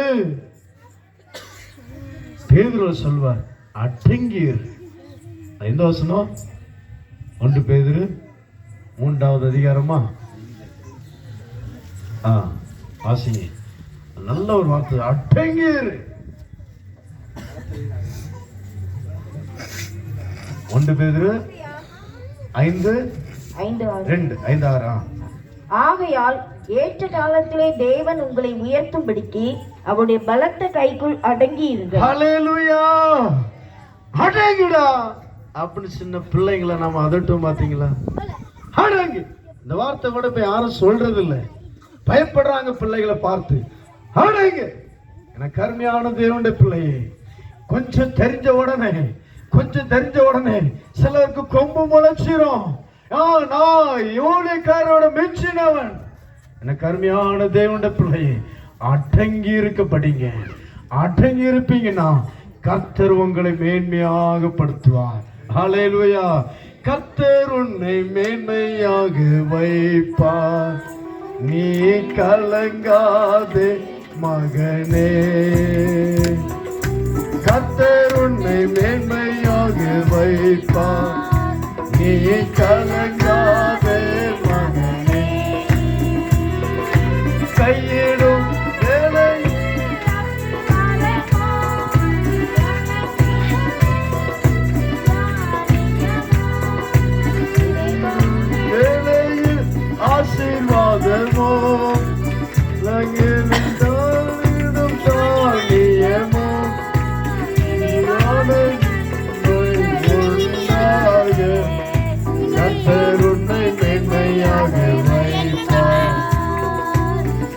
பேதுரு சொல்வார், அடங்கி இரு. எந்த வசனம்? 1 பேதுரு 3வது அதிகாரமா? வாசிங்க. நல்ல ஒரு வார்த்தை, அடங்கி இரு. 1 பேதுரு 5:2-5:6. ஆகையால் ஏற்ற காலத்திலே தேவன் உங்களை உயர்த்தும்படிக்கு அவருடைய பலத்த கைக்குள் அடங்கி இருங்கள். ஹல்லேலூயா. அடங்குடா அப்படின்னு சின்ன பிள்ளைங்களை நாம அதட்டும் பாத்தீங்களா? அடங்கு. இந்த வார்த்தை கூட இப்ப யாரும் சொல்றது இல்லை. பயப்படுறாங்க பிள்ளைகளை பார்த்து. அடங்கு. எனக்கு அருமையான தேவனுடைய பிள்ளையே, கொஞ்சம் தெரிஞ்ச உடனே சிலருக்கு கொம்பு முளைச்சிரும். நான் ஊழியக்காரோட மெச்சினவன். எனக்கு அருமையான தேவனுடைய பிள்ளையே, அடங்கி இருக்க படிங்க. அடங்கி இருப்பீங்கன்னா கர்த்தர் உங்களை மேன்மையாக படுத்துவார். ஹல்லேலூயா. கர்த்தர் உன்னை மேன்மையாக வைப்பார். நீ கலங்காதே மகனே. கர்த்தர் உன்னை மேன்மையாக வைப்பார். நீ கலங்காதே மகனே. கையிடும் வேலையில் ஆசீர்வாதமோ லங்கிடும் தானியமோ கர்த்தர் உன்னை மேன்மையாக வைப்பார்.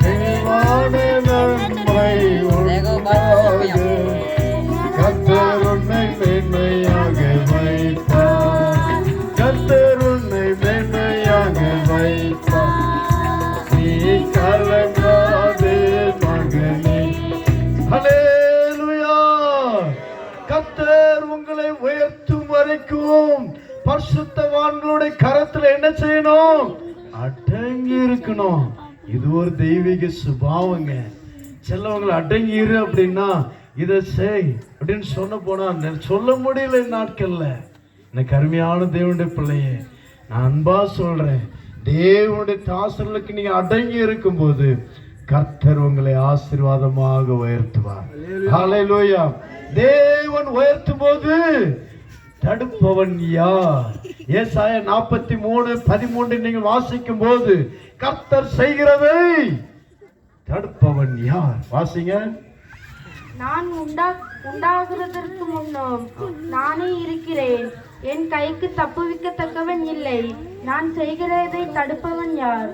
நன்மை உண்டாக கர்த்தர் உன்னை மேன்மையாக வைப்பார். கர்த்தர் உன்னை மேன்மையாக வைப்பார். நீ கலங்காதே மகனே. ஹல்லேலூயா. கர்த்தர் உங்களை உயர்த்தும் வரைக்கும் பரிசுத்தவான்களுடைய கரத்துல என்ன செய்யணும்? அடங்கி இருக்கணும். இது ஒரு தெய்வீக சுபாவங்க. சிலவங்களை அடங்கி இரு அப்படின்னா இதை செய் அப்படின்னு சொன்ன போனா சொல்ல முடியல நாட்கள்ல. எனக்கு அருமையான தேவனுடைய பிள்ளையே, நான் அன்பா சொல்றேன், தேவனுடைய தாசர்களுக்கு நீங்க அடங்கி இருக்கும் போது கர்த்தர் உங்களை ஆசீர்வாதமாக உயர்த்துவார். ஹல்லேலூயா. தேவன் உயர்த்தும் போது தடுப்பவன் யார்? ஏசாயா 43:13 நீங்கள் வாசிக்கும் போது கர்த்தர் செய்கிறதை தடுப்பவன் யார்? வாசிங்க. நான் உண்டாகிறதற்கு முன்னும் நானே இருக்கிறேன். என் கைக்கு தப்புவிக்கத்தக்கவன் இல்லை. நான் செய்கிறதை தடுப்பவன் யார்?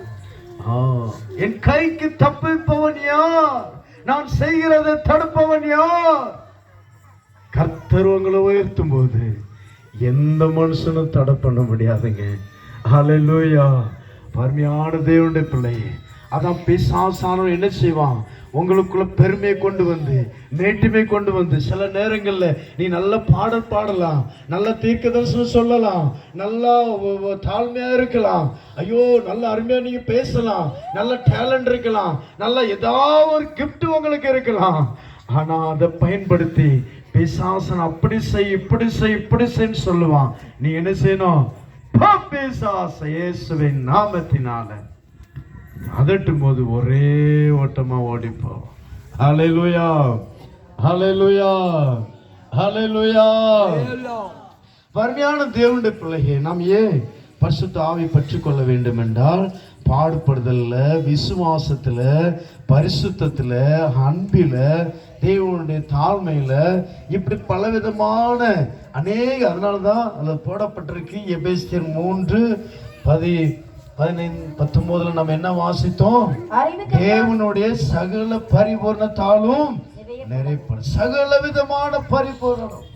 என் கைக்கு தப்புவிப்பவன் யார்? நான் செய்கிறதை தடுப்பவன் யார்? கர்த்தர் உங்களை உயர்த்தும் போது எந்த மனுஷனும் தடை பண்ண முடியாதுங்க. ஹல்லேலூயா. அருமையான தேவனுடைய பிள்ளையே, அதான் பிசாசானவன் என்ன செய்வான்? உங்களுக்குள்ள பெருமையை கொண்டு வந்து, மேட்டுமை கொண்டு வந்து, சில நேரங்கள்ல நீ நல்ல பாடல் பாடலாம், நல்ல தீர்க்கதரிசனம் சொல்லலாம், நல்லா தாழ்மையா இருக்கலாம், ஐயோ நல்ல அருமையா நீங்க பேசலாம், நல்ல டேலண்ட் இருக்கலாம், நல்ல ஏதாவது ஒரு கிஃப்ட் உங்களுக்கு இருக்கலாம். ஆனா அதை பயன்படுத்தி பிசாசன் அப்படி செய் இப்படி செய்ன்னு சொல்லுவான். நீ என்ன செய்யணும்? பிசாச இயேசுவின் நாமத்தினால அதட்டும் போது ஒரே ஓட்டமா ஓடிப்போ. ஹல்லேலூயா, ஹல்லேலூயா, ஹல்லேலூயா. அருமையான தேவனுடைய பிள்ளையே, நாம் ஏன் பரிசுத்த ஆவி பற்றி கொள்ள வேண்டும் என்றால், பாடுபடுதல்ல, விசுவாசத்துல, பரிசுத்தத்துல, அன்பில, தேவனுடைய தாழ்மையில, இப்படி பலவிதமான அநேக, அதனாலதான் அதுல போடப்பட்டிருக்கு. எபேசியர் 3:15-19 நம்ம என்ன வாசித்தோம்? தேவனுடைய சகல பரிபூர்ணத்தாலும் நிறைப்படும். சகல விதமான பரிபூரணம்,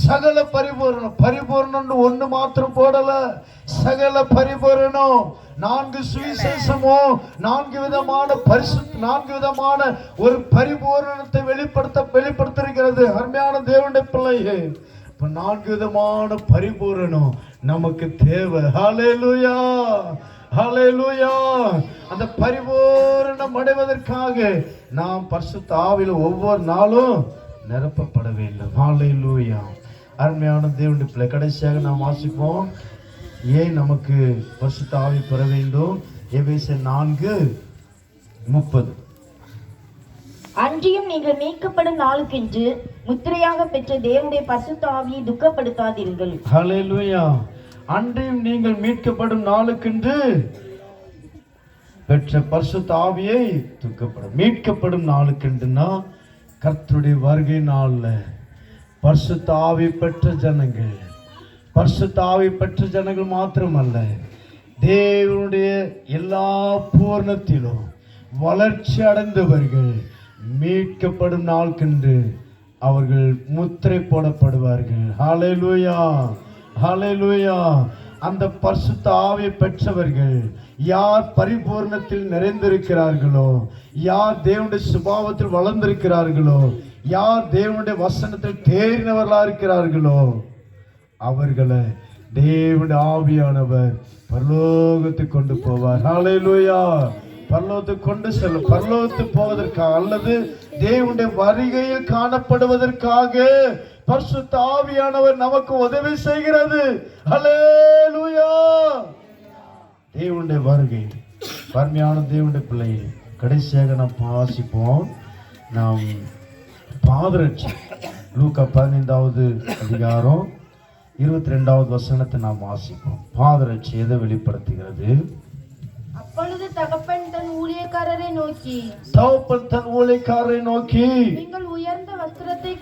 சகல பரிபூரணம். பரிபூரணம் ஒண்ணு மாத்திரம் போடல, சகல பரிபூரணம். 4 சுவிசேஷமோ 4 விதமான நான்கு விதமான ஒரு பரிபூரணத்தை வெளிப்படுத்திருக்கிறது. அருமையான தேவனுடைய பிள்ளையே, இப்ப 4 விதமான பரிபூரணம் நமக்கு தேவை. ஹல்லேலூயா, ஹல்லேலூயா. அந்த பரிபூரணம் அடைவதற்காக நாம் பரிசுத்த ஆவியில ஒவ்வொரு நாளும் நிரப்பப்பட வேண்டும். ஹல்லேலூயா. அருமையான தேவனுடைய பிள்ளை, கடைசியாக நாம் வாசிப்போம். ஏன் நமக்கு பரிசுத்த ஆவி பெற வேண்டும்? எபேசியர் 4:30. அன்றியும் நீங்கள் மீட்கப்படும் நாளுக்கென்று முத்திரையாக பெற்ற தேவனுடைய பரிசுத்த ஆவியை துக்கப்படுத்தாதீர்கள். ஹல்லேலூயா. அன்றியும் நீங்கள் மீட்கப்படும் நாளுக்கென்று பெற்ற பரிசுத்த ஆவியை மீட்கப்படும் நாளுக்கென்றுனா கர்த்தருடைய வருகை நாள்ல பரிசுத்த ஆவி பெற்ற ஜனங்கள், பரிசுத்த ஆவி பெற்ற ஜனங்கள் மாத்திரமல்ல, தேவனுடைய எல்லா பூர்ணத்திலும் வளர்ச்சி அடைந்தவர்கள் மீட்கப்படும் நாளுக்கென்று அவர்கள் முத்திரை போடப்படுவார்கள். ஹல்லேலூயா, ஹல்லேலூயா. அந்த பரிசுத்த ஆவியை பெற்றவர்கள் யார் பரிபூர்ணத்தில் நிறைந்திருக்கிறார்களோ, யார் தேவனுடைய சுபாவத்தில் வளர்ந்திருக்கிறார்களோ, யார் தேவனுடைய வசனத்தில் தேறினவர்களா இருக்கிறார்களோ, அவர்களை தேவனுடைய ஆவியானவர் பரலோகத்துக்கு கொண்டு போவார். ஹல்லேலூயா. பரலோகத்துக்கு கொண்டு செல்லும். பரலோகத்துக்கு போவதற்காக அல்லது தேவனுடைய வருகையில் காணப்படுவதற்காக பரிசுத்த ஆவியானவர் நமக்கு உதவி செய்கிறது. ஹல்லேலூயா. தேவனுடைய வருகை. பரமையான தேவனுடைய பிள்ளையை, கடைசியாக நாம் வாசிப்போம். நாம் பாதரட்சி லூக்கா 15வது அதிகாரம் 22வது வசனத்தை நாம் வாசிப்போம். பாதரட்சி எதை வெளிப்படுத்துகிறது? அப்பொழுது தகப்பன் தன் ஊழியக்காரரை நோக்கி நீங்கள் உயர்ந்த வஸ்திரத்தை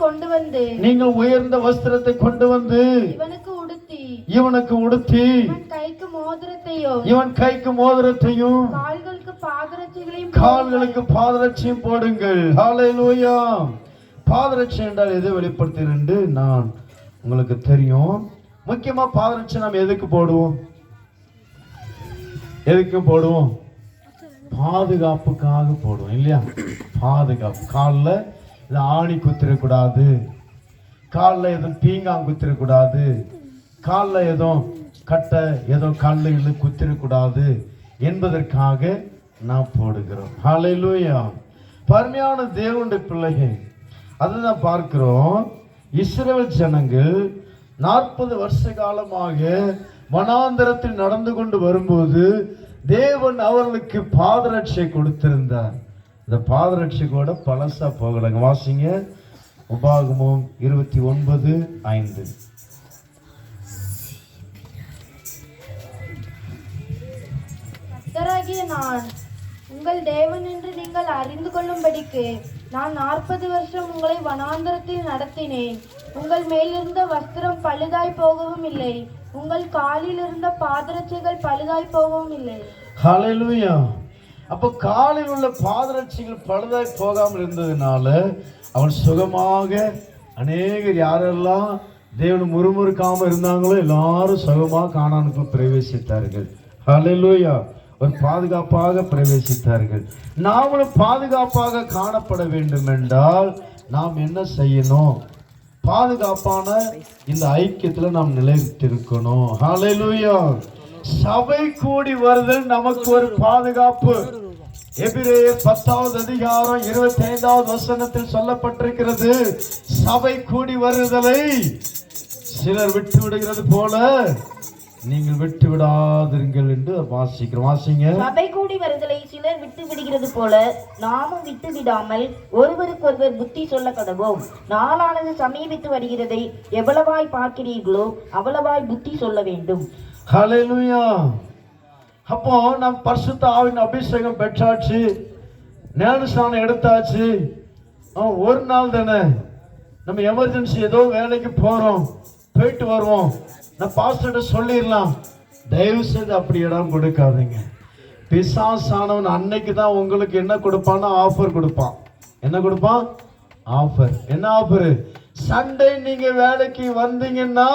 கொண்டு வந்து இவனுக்கு உடுத்தி இவன் கைக்கு மோதிரத்தையும் கால்களுக்கு பாதரட்சியும் போடுங்கள். ஹல்லேலூயா. பாதரட்சி என்றால் எதை வெளிப்படுத்துகிறது? நான் உங்களுக்கு தெரியும். முக்கியமா பாதரட்சி நாம் எதுக்கு போடுவோம்? பாதுகாப்புக்காக போடுவோம் இல்லையா? பாதுகாப்பு. காலில் ஆணி குத்திரக்கூடாது, காலில் எதுவும் பீங்கான் குத்திரக்கூடாது, காலில் எதுவும் கட்டை கல்லு குத்திரக்கூடாது என்பதற்காக நாம் போடுகிறோம். ஹல்லேலூயா. பரமையான தேவனுடைய பிள்ளைகள், அதுதான் பார்க்கிறோம். இஸ்ரவேல் ஜனங்கள் 40 வருஷ காலமாக வனாந்தரத்தில் நடந்து கொண்டு வரும்போது தேவன் அவர்களுக்கு பாதரட்சை கொடுத்திருந்தார். இந்த பாதரட்சை கூட பழசா போகலங்க. வாசிங்க, உபாகமம் 29:5. கர்த்தராகிய நான் உங்கள் தேவன் என்று நீங்கள் அறிந்து கொள்ளும்படிக்கு நான் 40 வருஷம் உங்களை வனாந்தரத்தில் நடத்தினேன். உங்கள் மேலிருந்த வஸ்திரம் பழுதாய் போகவும் இல்லை, உங்கள் காலில் இருந்த பாதரட்சைகள் பழுதாய் போகவும் இல்லை. ஹல்லேலூயா. அப்போ காலில் உள்ள பாதரட்சைகள் பழுதாய் போகாமல் இருந்ததுனால அவன் சுகமாக, அநேகர் யாரெல்லாம் தேவன் முறுமுறுக்காம இருந்தாங்களோ எல்லாரும் சுகமாக கானானுக்குள் பிரவேசித்தார்கள். ஹல்லேலூயா. ஒரு பாதுகாப்பாக பிரவேசித்தார்கள். நாமளும் பாதுகாப்பாக காணப்பட வேண்டும் என்றால் நாம் என்ன செய்யணும்? பாதுகாப்பான இந்த ஐக்கியத்துல நாம் நிலைத்திருக்கணும். ஹல்லேலூயா. சபை கூடி வருதல் நமக்கு ஒரு பாதுகாப்பு. எபிரேயர் 10வது அதிகாரம் 25வது வசனத்தில் சொல்லப்பட்டிருக்கிறது, சபை கூடி வருதலை சிலர் விட்டு விடுகிறது போல நீங்கள் விட்டு விடாதீர்கள் என்று வாசிக்கிறோம். வாசிங்க. சபை கூடி வருதலை சிலர் விட்டு விடுகிறது போல நாமும் விட்டு விடாமல் ஒருவருக்கொருவர் புத்தி சொல்ல கடவோம். நாளானது சமீபித்து வருகிறதை எவ்வளவாய் பார்க்கிறீர்களோ அவ்வளவாய் புத்தி சொல்ல வேண்டும். ஹல்லேலூயா. அப்போ நாம் பரிசுத்த ஆவியின் அபிஷேகம் பெற்றாச்சு, ஞானஸ்நானம் எடுத்தாச்சு. ஒரு நாள் தானே, நம்ம எமர்ஜென்சி ஏதோ வேலைக்கு போறோம், போயிட்டு வருவோம், நான் பாஸ்டர்கிட்ட சொல்லிடலாம். தயவு செய்து அப்படி இடம் கொடுக்காதீங்க. பிசாசானவன் அன்னைக்கு தான் உங்களுக்கு என்ன கொடுப்பான்னா ஆஃபர் கொடுப்பான். என்ன கொடுப்பான்? ஆஃபர். என்ன ஆஃபர்? சண்டே நீங்க வேலைக்கு வந்தீங்கன்னா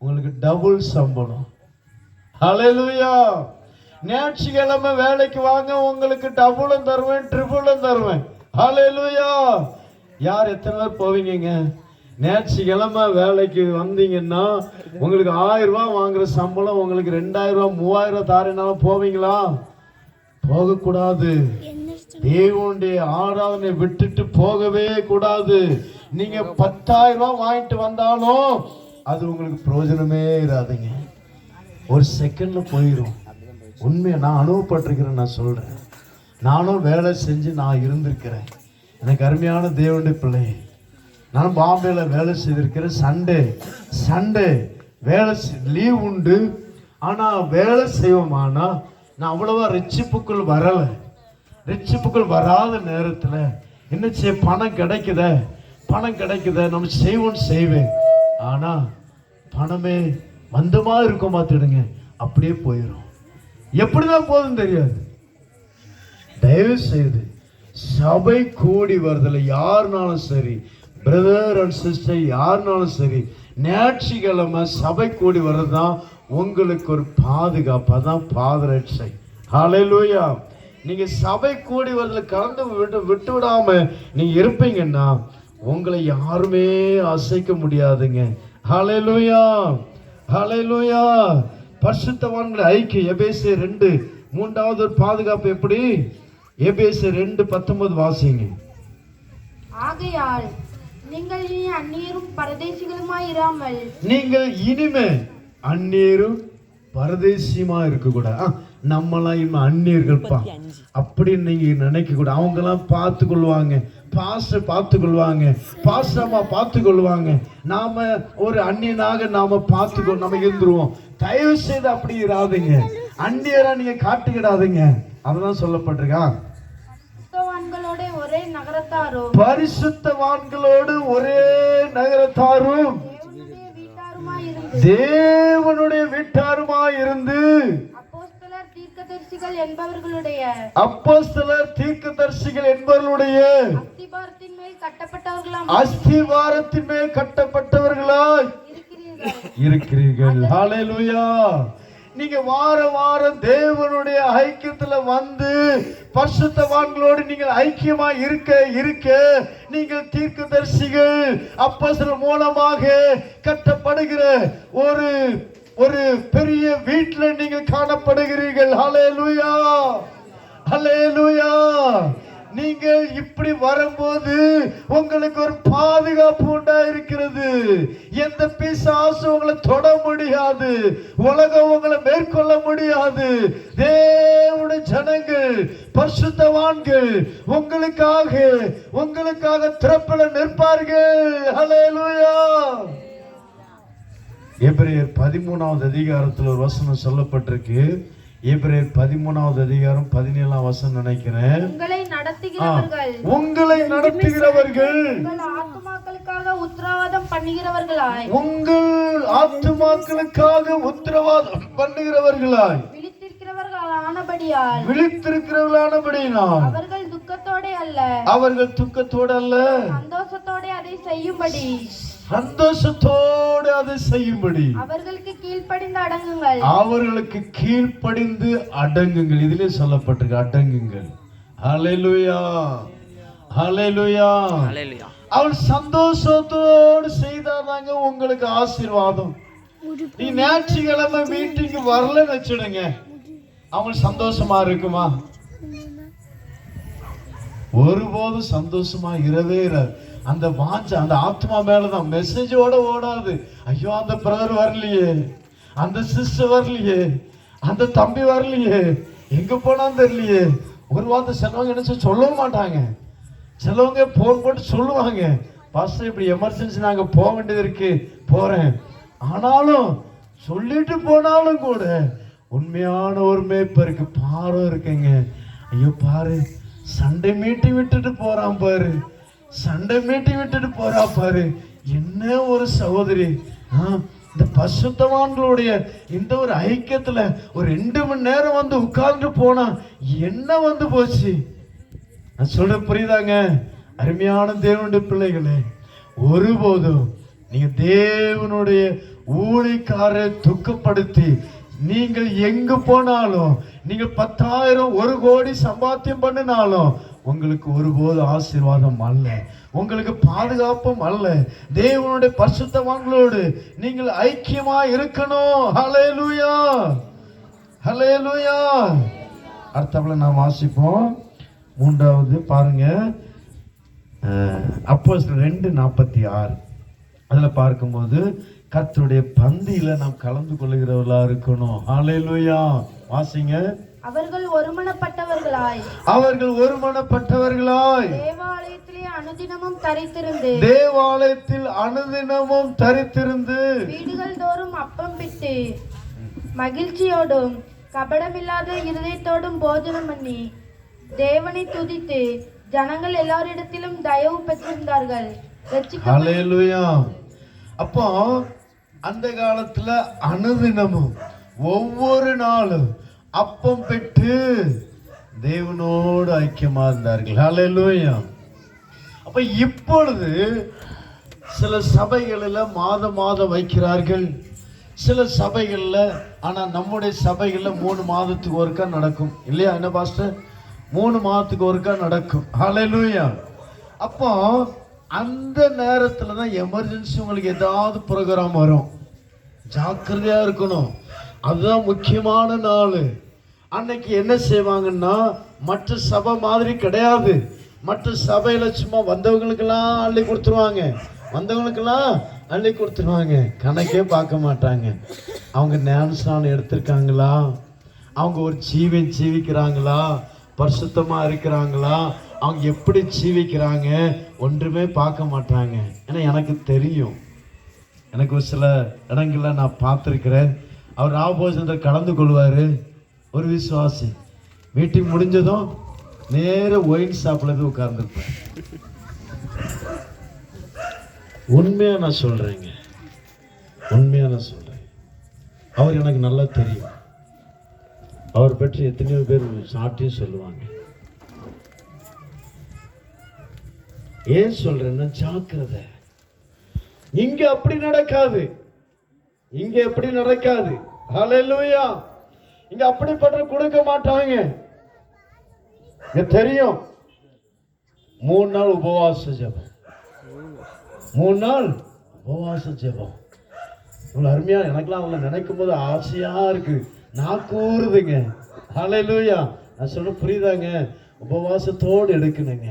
உங்களுக்கு டபுள் சம்பளம். ஹல்லேலூயா. ஞாயிற்றுக்கிழமை வேலைக்கு வாங்க, உங்களுக்கு டபுளும் தருவேன், ட்ரிபிளும் தருவேன். ஹல்லேலூயா. யார் எத்தனை பேர் போவீங்க? ஞாயிற்றுக்கிழமை வேலைக்கு வந்தீங்கன்னா உங்களுக்கு 1000 ரூபாய் வாங்குற சம்பளம் உங்களுக்கு 2000 ரூபாய் 3000 தாரினாலும் போவீங்களா? போகக்கூடாது. தேவனுடைய ஆராதனை விட்டுட்டு போகவே கூடாது. நீங்க 10,000 ரூபாய் வாங்கிட்டு வந்தாலும் அது உங்களுக்கு பிரயோஜனமே இராதுங்க. ஒரு செகண்ட்ல போயிடும். உண்மையை நான் அனுபவப்பட்டிருக்கிறேன். நான் சொல்றேன், நானும் வேலை செஞ்சு நான் இருந்திருக்கிறேன். எனக்கு அருமையான தேவனுடைய பிள்ளை, நான் பாம்பேல வேலை செய்திருக்கிறேன். சண்டே வேலை லீவ் உண்டு. ஆனா வேலை செய்வோமானா நான் அவ்வளவா ரிச்சிப்புக்குள் வரல. ரிச்சிப்புக்குள் வராத நேரத்துல என்ன செய்ய, பணம் கிடைக்குத நம்ம செய்வேன். ஆனா பணமே மந்தமா இருக்க மாத்திடுங்க, அப்படியே போயிடும். எப்படிதான் போதும் தெரியாது. தயவு செய்து சபை கூடி வருதுல யாருனாலும் சரி, பிரதர் அண்ட் சிஸ்டர் யாருனாலும் சரி, ஞாயிற்றுக்கிழமை சபை கூடி வர்றதுதான் உங்களுக்கு ஒரு பாதுகாப்பு. அதான் பாதரட்சை. ஹல்லேலூயா. நீங்க சபை கூடி வரதுல கலந்து விட்டு விடாம நீங்க இருப்பீங்கன்னா உங்களை யாருமே அசைக்க முடியாதுங்க. ஹல்லேலூயா. ஹல்லேலூயா. பரிசுத்தவான்களை ஐக்கியம். எபேசியர் 2 3வது ஒரு பாதுகாப்பு எப்படி? எபேசியர் 2:19 வாசிங்க. ஆகையால் நீங்கள் இனி அந்நியரும் பரதேசிகளுமாய் இராமல், நீங்கள் இனிமே அந்நியரும் பரதேசியமா இருக்க கூட. நம்மளாம் இனிமே அந்நியர்கள்ப்பா அப்படின்னு நீங்க நினைக்க கூட. அவங்க எல்லாம் பார்த்து கொள்வாங்க, பாஸ்டர் பார்த்து கொள்வாங்க, பாஸ்டர் அம்மா பார்த்து கொள்வாங்க. நாம ஒரு அந்நியனாக நாம நம்ம இருந்துருவோம். தயவு செய்து அப்படி இராதுங்க. அந்நியரா நீங்க காட்டுக்கிடாதீங்க. அதெல்லாம் சொல்லப்பட்டிருக்கா. ஒரே நகரத்தாரும், பரிசுத்தவான்களோடு ஒரே நகரத்தாரும், தேவனுடைய வீட்டாருமாய் இருந்து அப்போஸ்தலர் தீர்க்கதரிசிகள் என்பவர்களுடைய அஸ்திவாரத்தின் மேல் கட்டப்பட்டவர்களாய் இருக்கிறீர்கள். ஹல்லேலூயா. நீங்க வாரம் தேவனுடைய ஐக்கியத்துல வந்து பரிசுத்தவான்களோடு நீங்கள் ஐக்கியமா இருக்க நீங்கள் தீர்க்கதரிசிகள் அப்போஸ்தலர் மூலமாக கட்டப்படுகிற ஒரு பெரிய வீட்டில் நீங்கள் காணப்படுகிறீர்கள். ஹல்லேலூயா. ஹல்லேலூயா. நீங்கள் இப்படி வரும்போது உங்களுக்கு ஒரு பாதுகாப்பு உண்டாயிருக்கிறது. எந்த பிசாசு உங்களை தொட முடியாது, உலகம் உங்களை மேற்கொள்ள முடியாது. தேவனுடைய ஜனங்கள் பரிசுத்தவான்கள் உங்களுக்காக திறப்பில நிற்பார்கள். ஹல்லேலூயா. எபிரேயர் 13வது அதிகாரத்தில் ஒரு வசனம் சொல்லப்பட்டிருக்கு. எபிரேயர் 13வது அதிகாரம் 17ஆம் வசனம் நினைக்கிறேன். உங்களை நடத்துகிறவர்கள் உங்கள் ஆத்துமாக்களுக்காக உத்தரவாதம் பண்ணுகிறவர்களாய் விழித்திருக்கிறவர்களானபடியால் அவர்கள் துக்கத்தோடு அல்ல சந்தோஷத்தோடு அதை செய்யும்படி அவர்களுக்கு கீழ்ப்படிந்து அடங்குங்கள். இதிலே சொல்லப்பட்டிருக்கு, அடங்குங்கள். ஹல்லேலூயா. ஹல்லேலூயா. அவள் சந்தோஷத்தோடு செய்தாதாங்க உங்களுக்கு ஆசீர்வாதம். நீ ஞாயிற்றுக்கிழமை மீட்டிங்கு வரலன்னு வச்சுடுங்க, அவங்க சந்தோஷமா இருக்குமா? ஒருபோதும் சந்தோஷமா இரவே அந்த வாஞ்ச அந்த ஆத்மா மேலதான். மெசேஜோட ஓடாது. ஐயோ அந்த பிரதர் வரலையே, அந்த சிஸ்டர் வரலையே, அந்த தம்பி வரலையே, எங்க போனான்னு தெரியலையே. ஒரு வார்த்தை சிலவங்க என்ன சொல்லவும் மாட்டாங்க. சிலவங்க போன் போட்டு சொல்லுவாங்க, பாஸ்டர் இப்படி எமர்ஜென்சி நாங்க போக வேண்டியது இருக்கு, போறேன். ஆனாலும் சொல்லிட்டு போனாலும் கூட உண்மையான ஒரு மேய்ப்பருக்கு பாரம் இருக்குங்க. ஐயோ பாரு, சண்டே மீட்டிங் விட்டுட்டு போறான் பாரு, சண்டே மீட்டிங் விட்டுட்டு போறா பாரு. என்ன ஒரு சகோதரி, இந்த பரிசுத்தவான்களுடைய இந்த ஒரு ஐக்கியத்துல ஒரு 2 மணி நேரம் வந்து உட்கார்ந்து போனா என்ன வந்து போச்சு? நான் சொல்ற புரியுதாங்க? அருமையான தேவனுடைய பிள்ளைகளே, ஒருபோதும் நீங்க தேவனுடைய ஊழியக்காரரை துக்கப்படுத்தி நீங்கள் எங்கு போனாலும் நீங்க 10,000 1 கோடி சம்பாத்தியம் பண்ணினாலும் உங்களுக்கு ஒருபோது ஆசீர்வாதம் அல்ல, உங்களுக்கு பாதுகாப்பும் அல்ல. தேவனுடைய பரிசுத்தவான்களோடு நீங்கள் ஐக்கியமா இருக்கணும். ஹல்லேலூயா, ஹல்லேலூயா. அடுத்தவளை நாம் வாசிப்போம். 3வது பாருங்க, அப்போஸ்தலர் 2:46. அதுல பார்க்கும்போது கர்த்தருடைய பந்தியில நாம் கலந்து கொள்ளுகிறவர்களா இருக்கணும். ஹல்லேலூயா. வாசிங்க. அவர்கள் ஒருமனப்பட்டவர்களாய் தேவாலயத்திலே அனுதினமும் தரித்திருந்து வீடுகள் தோறும் அப்பம் பிட்டு மகிழ்ச்சியோடும் கபடமில்லாத இருதயத்தோடும் போஜனம் பண்ணி தேவனை துதித்து ஜனங்கள் எல்லாரிடத்திலும் தயவு பெற்றிருந்தார்கள். ஹல்லேலூயா. அப்போ அந்த காலத்துல அனுதினமும் ஒவ்வொரு நாளும் அப்பம் பெற்று தேவனோடு ஐக்கியமா இருந்தார்கள். ஹல்லேலூயா. அப்ப இப்பொழுது சில சபைகளில் மாதம் வைக்கிறார்கள், சில சபைகள்ல, ஆனா நம்முடைய சபைகள்ல 3 மாதத்துக்கு ஒருக்கா நடக்கும் இல்லையா? என்ன பாஸ்டர்? 3 மாதத்துக்கு ஒருக்கா நடக்கும். ஹல்லேலூயா. அப்போ அந்த நேரத்துல தான் எமர்ஜென்சி உங்களுக்கு ஏதாவது ப்ரோக்ராம் வரும், ஜாக்கிரதையா இருக்கணும். அதுதான் முக்கியமான நாள். அன்னைக்கு என்ன செய்வாங்கன்னா, மற்ற சபை மாதிரி கிடையாது. மற்ற சபையில சும்மா வந்தவங்களுக்கெல்லாம் அள்ளி கொடுத்துருவாங்க, கணக்கே பார்க்க மாட்டாங்க. அவங்க ஞானஸ்நானம் எடுத்திருக்காங்களா, அவங்க ஒரு ஜீவிக்கிறாங்களா, பரிசுத்தமா இருக்கிறாங்களா, அவங்க எப்படி ஜீவிக்கிறாங்க ஒன்றுமே பார்க்க மாட்டாங்க. ஏன்னா எனக்கு தெரியும், எனக்கு ஒரு சில இடங்கள்ல நான் பார்த்துருக்கிறேன். அவர் ராபோஜனத்தை கலந்து கொள்வார். ஒரு விசுவாசி மீட்டிங் முடிஞ்சதும் நேர ஒயின் ஷாப்ல போய் உட்கார்ந்துருப்பேன். உண்மையா நான் சொல்றேன். அவர் எனக்கு நல்லா தெரியும். அவர் பற்றி எத்தனையோ பேர் சாட்டியும் சொல்லுவாங்க. ஏன் சொல்றேன்னா, ஜாக்கிரதை. இங்க அப்படி நடக்காது. ஹல்லேலூயா. இங்க அப்படிப்பட்ட கொடுக்க மாட்டாங்க. தெரியும். 3 நாள் உபவாச ஜெபம். 3 நாள் உபவாச ஜெபம். இவ்வளவு அருமையா, எனக்கெல்லாம் அவங்களை நினைக்கும் போது ஆசையா இருக்கு, நான் கூறுதுங்க. ஹல்லேலூயா. நான் சொல்ல புரியுதாங்க? உபவாசத்தோடு எடுக்கணுங்க.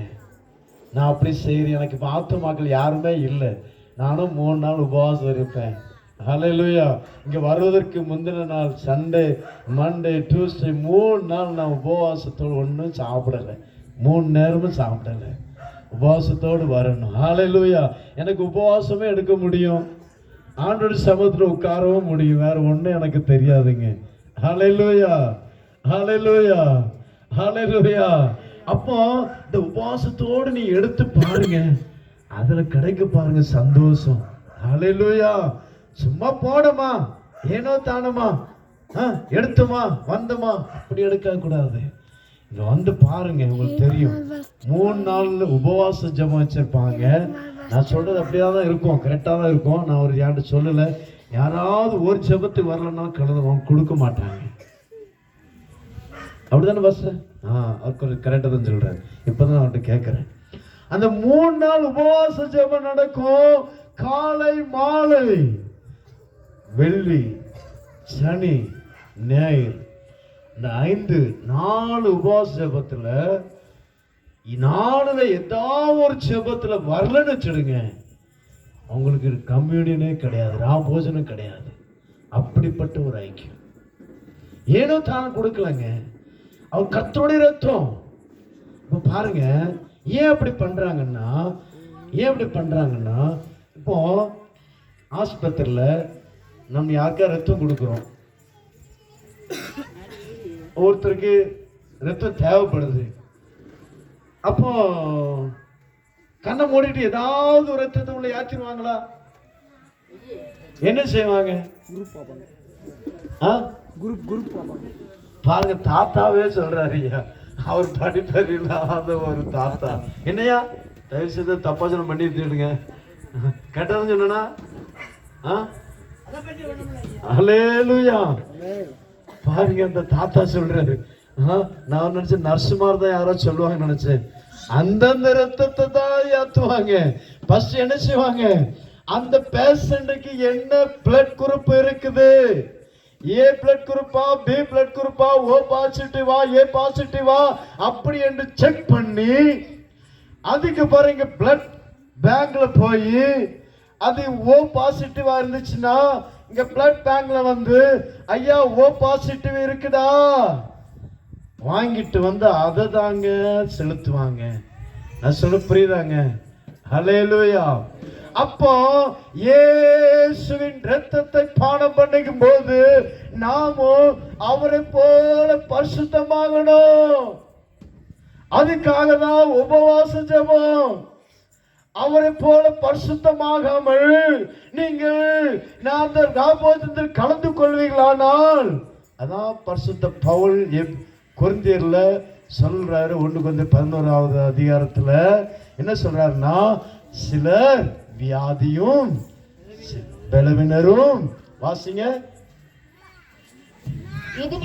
நான் அப்படி செய்யறேன். எனக்கு பார்த்த மக்கள் யாருமே இல்லை, நானும் 3 நாள் உபவாசம் இருப்பேன். ஹல்லேலூயா. இங்க வருவதற்கு முந்தின நாள் சண்டே, மண்டே, டியூஸ்டே 3 நாள் நான் உபவாசத்தோடு ஒன்றும் சாப்பிடலை, 3 நேரமும் சாப்பிடலை. உபவாசத்தோடு வரணும். ஹல்லேலூயா. எனக்கு உபவாசமே எடுக்க முடியும், ஆண்டோட சமூகத்தில் உட்காரவும் முடியும், வேற ஒன்றும் எனக்கு தெரியாதுங்க. ஹல்லேலூயா, ஹல்லேலூயா, ஹல்லேலூயா. அப்போ இந்த உபவாசத்தோடு நீ எடுத்து பாருங்க, அதுல கிடைக்க பாருங்க சந்தோஷம். ஹல்லேலூயா. சும்மா போனோமா, ஏனோ தானோமா, எடுத்தோமா வந்தோமா, அப்படி எடுக்க கூடாது. இங்க வந்து பாருங்க, உங்களுக்கு தெரியும். 3 நாள்ல உபவாச ஜெபம் வச்சிருப்பாங்க. நான் சொல்றது அப்படியே தான் இருக்கும், கரெக்டா தான் இருக்கும். நான் ஒரு யார்கிட்ட சொல்லல, யாராவது ஒரு ஜெபத்துக்கு வரலன்னா கலந்து கொடுக்க மாட்டாங்க. அப்படிதானே பஸ்? அவர் கொஞ்சம் கரெக்டா தான் சொல்றாரு. இப்பதான் அவர்கிட்ட கேட்கிறேன். அந்த 3 நாள் உபவாச ஜெபம் நடக்கும். காலை மாலை, வெள்ளி, சனி, ஞாயிறு, இந்த 4 உபவாச ஜெபத்துல 4ல ஏதாவது ஒரு ஜெபத்துல வரலன்னு வச்சுடுங்க, அவங்களுக்கு கம்யூனியனே கிடையாது, ராபோஜனம் கிடையாது. அப்படிப்பட்ட ஒரு ஐக்கியம். ஏனோ தானே கொடுக்கலங்க, அவர் கர்த்தருடைய ரத்தம். இப்போ பாருங்க, ஏன் அப்படி பண்றாங்கன்னா, இப்போ ஆஸ்பத்திரியில நம்ம யாருக்கா ரத்தம் கொடுக்குறோம், ஒருத்தருக்கு ரத்தம் தேவைப்படுது. அப்போ கண்ணை மூடிட்டு ஏதாவது ஒரு ரத்தத்தை உள்ள யாச்சிருவாங்களா? என்ன செய்வாங்க? பாருங்க, தாத்தாவே சொல்றாரு, அவர் படிப்பறியில்லாத ஒரு தாத்தா. என்னையா தயவு செய்து தப்பாச்சனம் பண்ணி எடுத்துடுங்க, கேட்டதுன்னு சொன்னா அல்லேலூயா. பாருங்க அந்த தாத்தா சொல்றாரு, நான் நினைச்சேன் நர்சுமார் தான் யாரோ சொல்லுவாங்க நினைச்சேன். அந்தந்த ரத்தத்தை தான் ஏத்துவாங்க. ஃபர்ஸ்ட் என்ன செய்வாங்க, அந்த பேஷண்ட்டுக்கு என்ன பிளட் குரூப் இருக்குது, ஏ பிளட் குரூப்பா, பி பிளட் குரூப்பா, ஓ பாசிட்டிவா, ஏ பாசிட்டிவா அப்படி என்று செக் பண்ணி, அதுக்கு பாருங்க பிளட் பேங்க்ல போய் அது ஓ பாசிட்டிவா இருந்துச்சுன்னா இங்க பிளட் பேங்க்ல வந்து ஐயா ஓ பாசிட்டிவ் இருக்குதா வாங்கிட்டு வந்து அதை தாங்க செலுத்துவாங்க. நான் சொல்ல புரியுதாங்க? ஹல்லேலூயா. அப்போ இயேசுவின் இரத்தத்தை பானம் பண்ணும் போது நாமும் அவரை போல பரிசுத்தமாகணும். அதுக்காக தான் உபவாச ஜெபம். அவரை போல பரிசுத்தமாகாமல் நீங்கள் நான் ராபோஜனத்தில் கலந்து கொள்வீர்களானால், அதான் பரிசுத்த பவுல் கொரிந்தியர்ல சொல்றாரு. 1 கொரிந்தியர் 11வது அதிகாரத்துல என்ன சொல்றாருன்னா, சிலர் வியாதியும் பலவினரும், வாசிங்க, இது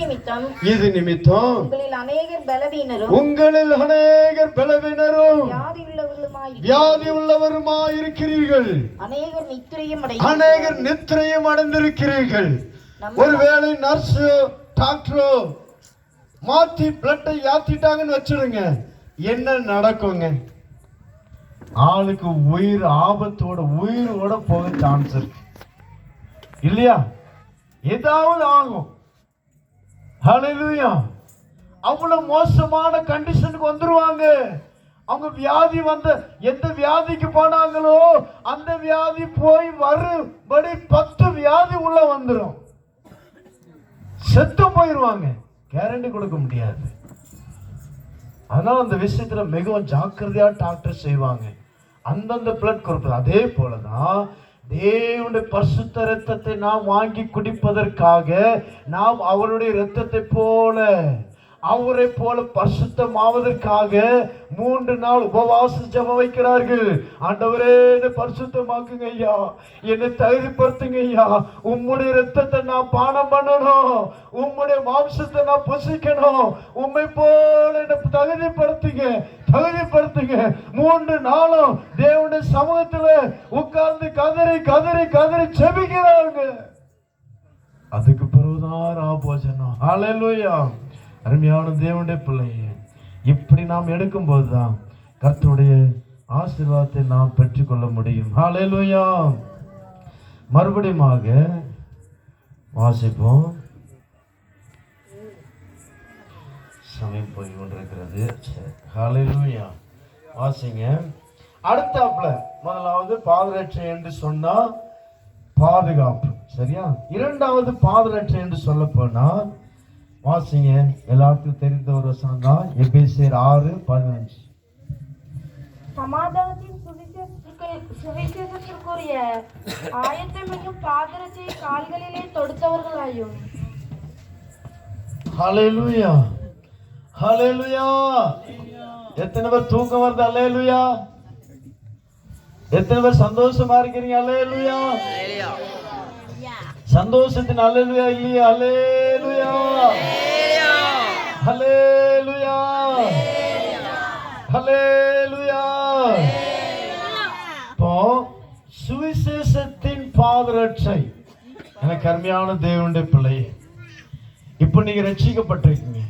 நிமித்தம் உங்களில் அநேகர் பலவீனரும் வியாதி உள்ளவருமாய் இருக்கிறீர்கள். அநேகர் நித்திரையும் அடைந்திருக்கிறீர்கள். ஒருவேளை நர்ஸோ டாக்டரோ மாத்தி பிளட்டை யாத்திட்டாங்கன்னு வச்சிருங்க, என்ன நடக்குங்க? ஆளுக்கு உயிர் ஆபத்தோட உயிரோட போக சான்ஸ் இருக்கு இல்லையா? ஏதாவது ஆகும். ஹல்லேலூயா. அவ்வளவு மோசமான கண்டிஷனுக்கு வந்துருவாங்க. அவங்க வியாதி வந்த எந்த வியாதிக்கு போனாங்களோ அந்த வியாதி போய் வரும்படி 10 வியாதி உள்ள வந்துடும். செத்து போயிருவாங்க. கேரண்டி கொடுக்க முடியாது. அதனால அந்த விஷயத்துல மிகவும் ஜாக்கிரதையா டாக்டர் செய்வாங்க. அந்தந்த பிளட் குரூப். அதே போலதான் தேவனுடைய பரிசுத்த இரத்தத்தை நாம் வாங்கி குடிப்பதற்காக நாம் அவருடைய இரத்தத்தை போல அவரை போல பரிசுத்தமாவதற்காக 3 நாள் உபவாச ஜெபம் வைக்கிறார்கள். ஆண்டவரே என்னை பரிசுத்தமாக்குங்க ஐயா, என்னை தகுதிப்படுத்துங்க ஐயா, உம்முடைய இரத்தத்தை நான் பானம் பண்ணணும், உம்முடைய மாம்சத்தை நான் புசிக்கணும், உம்மை போல என்னை தகுதிப்படுத்துங்க 3 நாளும் தேவனுடைய சமூகத்துல உட்கார்ந்து கதறி கதறி கதறி செபிக்கிறாங்க. அதுக்கு பிறகுதான் ராபோஜனம். ஹல்லேலூயா. அருமையான தேவனுடைய பிள்ளையே, இப்படி நாம் எடுக்கும் போதுதான் கர்த்தருடைய ஆசீர்வாதத்தை நாம் பெற்றுக்கொள்ள முடியும். ஹல்லேலூயா. மறுபடியும் வாசிப்போம். சமயம் போய் கொண்டிருக்கிறது. ஹல்லேலூயா. வாசிங்க. அடுத்தாப்புல முதலாவது பாதரட்சை என்று சொன்னா பாதுகாப்பு, சரியா? இரண்டாவது பாதரட்சை என்று சொல்ல போனா வாசிங்க, எல்லாருக்கும் தெரிந்த ஒரு வசனம் தான் எபேசியர் 6:15. சமாதானத்தின் சுவிசேஷத்திற்குரிய ஆயத்தமிகும் பாதரட்சை கால்களிலே தொடுத்தவர்களாயும். ஹல்லேலூயா. ஹல்லேலூயா. எத்தனை பேர் தூக்கம் வருது? ஹல்லேலூயா. எத்தனை பேர் சந்தோஷமா இருக்கிறீங்க? ஹல்லேலூயா. சந்தோஷத்தின் ஹல்லேலூயா இல்லையா? ஹல்லேலூயா. ஹல்லேலூயா. ஹல்லேலூயா. இப்போ சுவிசேஷத்தின் பாதரட்சை. எனக்கு அருமையான தேவனுடைய பிள்ளையே, இப்போ நீங்க ரட்சிக்கப்பட்டிருக்கீங்க,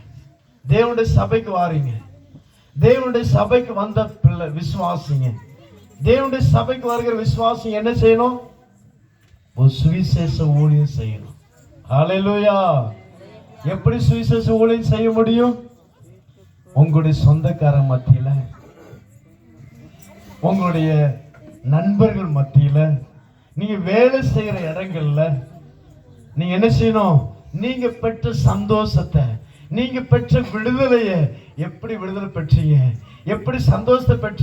தேவனுடைய சபைக்கு வாரீங்க, தேவனுடைய சபைக்கு வந்த பிள்ளை விசுவாசிங்க. தேவனுடைய சபைக்கு வருகிற விசுவாசி என்ன செய்யணும்? ஒரு சுவிசேஷ ஊழியம் செய்யணும். ஹல்லேலூயா. எப்படி சுவிசேஷ ஊழியம் செய்ய முடியும்? உங்களுடைய சொந்தக்கார மத்தியில, உங்களுடைய நண்பர்கள் மத்தியில, நீங்க வேலை செய்யற இடங்கள்ல நீங்க என்ன செய்யணும்? நீங்க பெற்ற சந்தோஷத்தை, நீங்க பெற்ற விடுதலையை, எப்படி விடுதலை பெற்றீங்க, எப்படி சந்தோஷத்தை பெற்றீங்க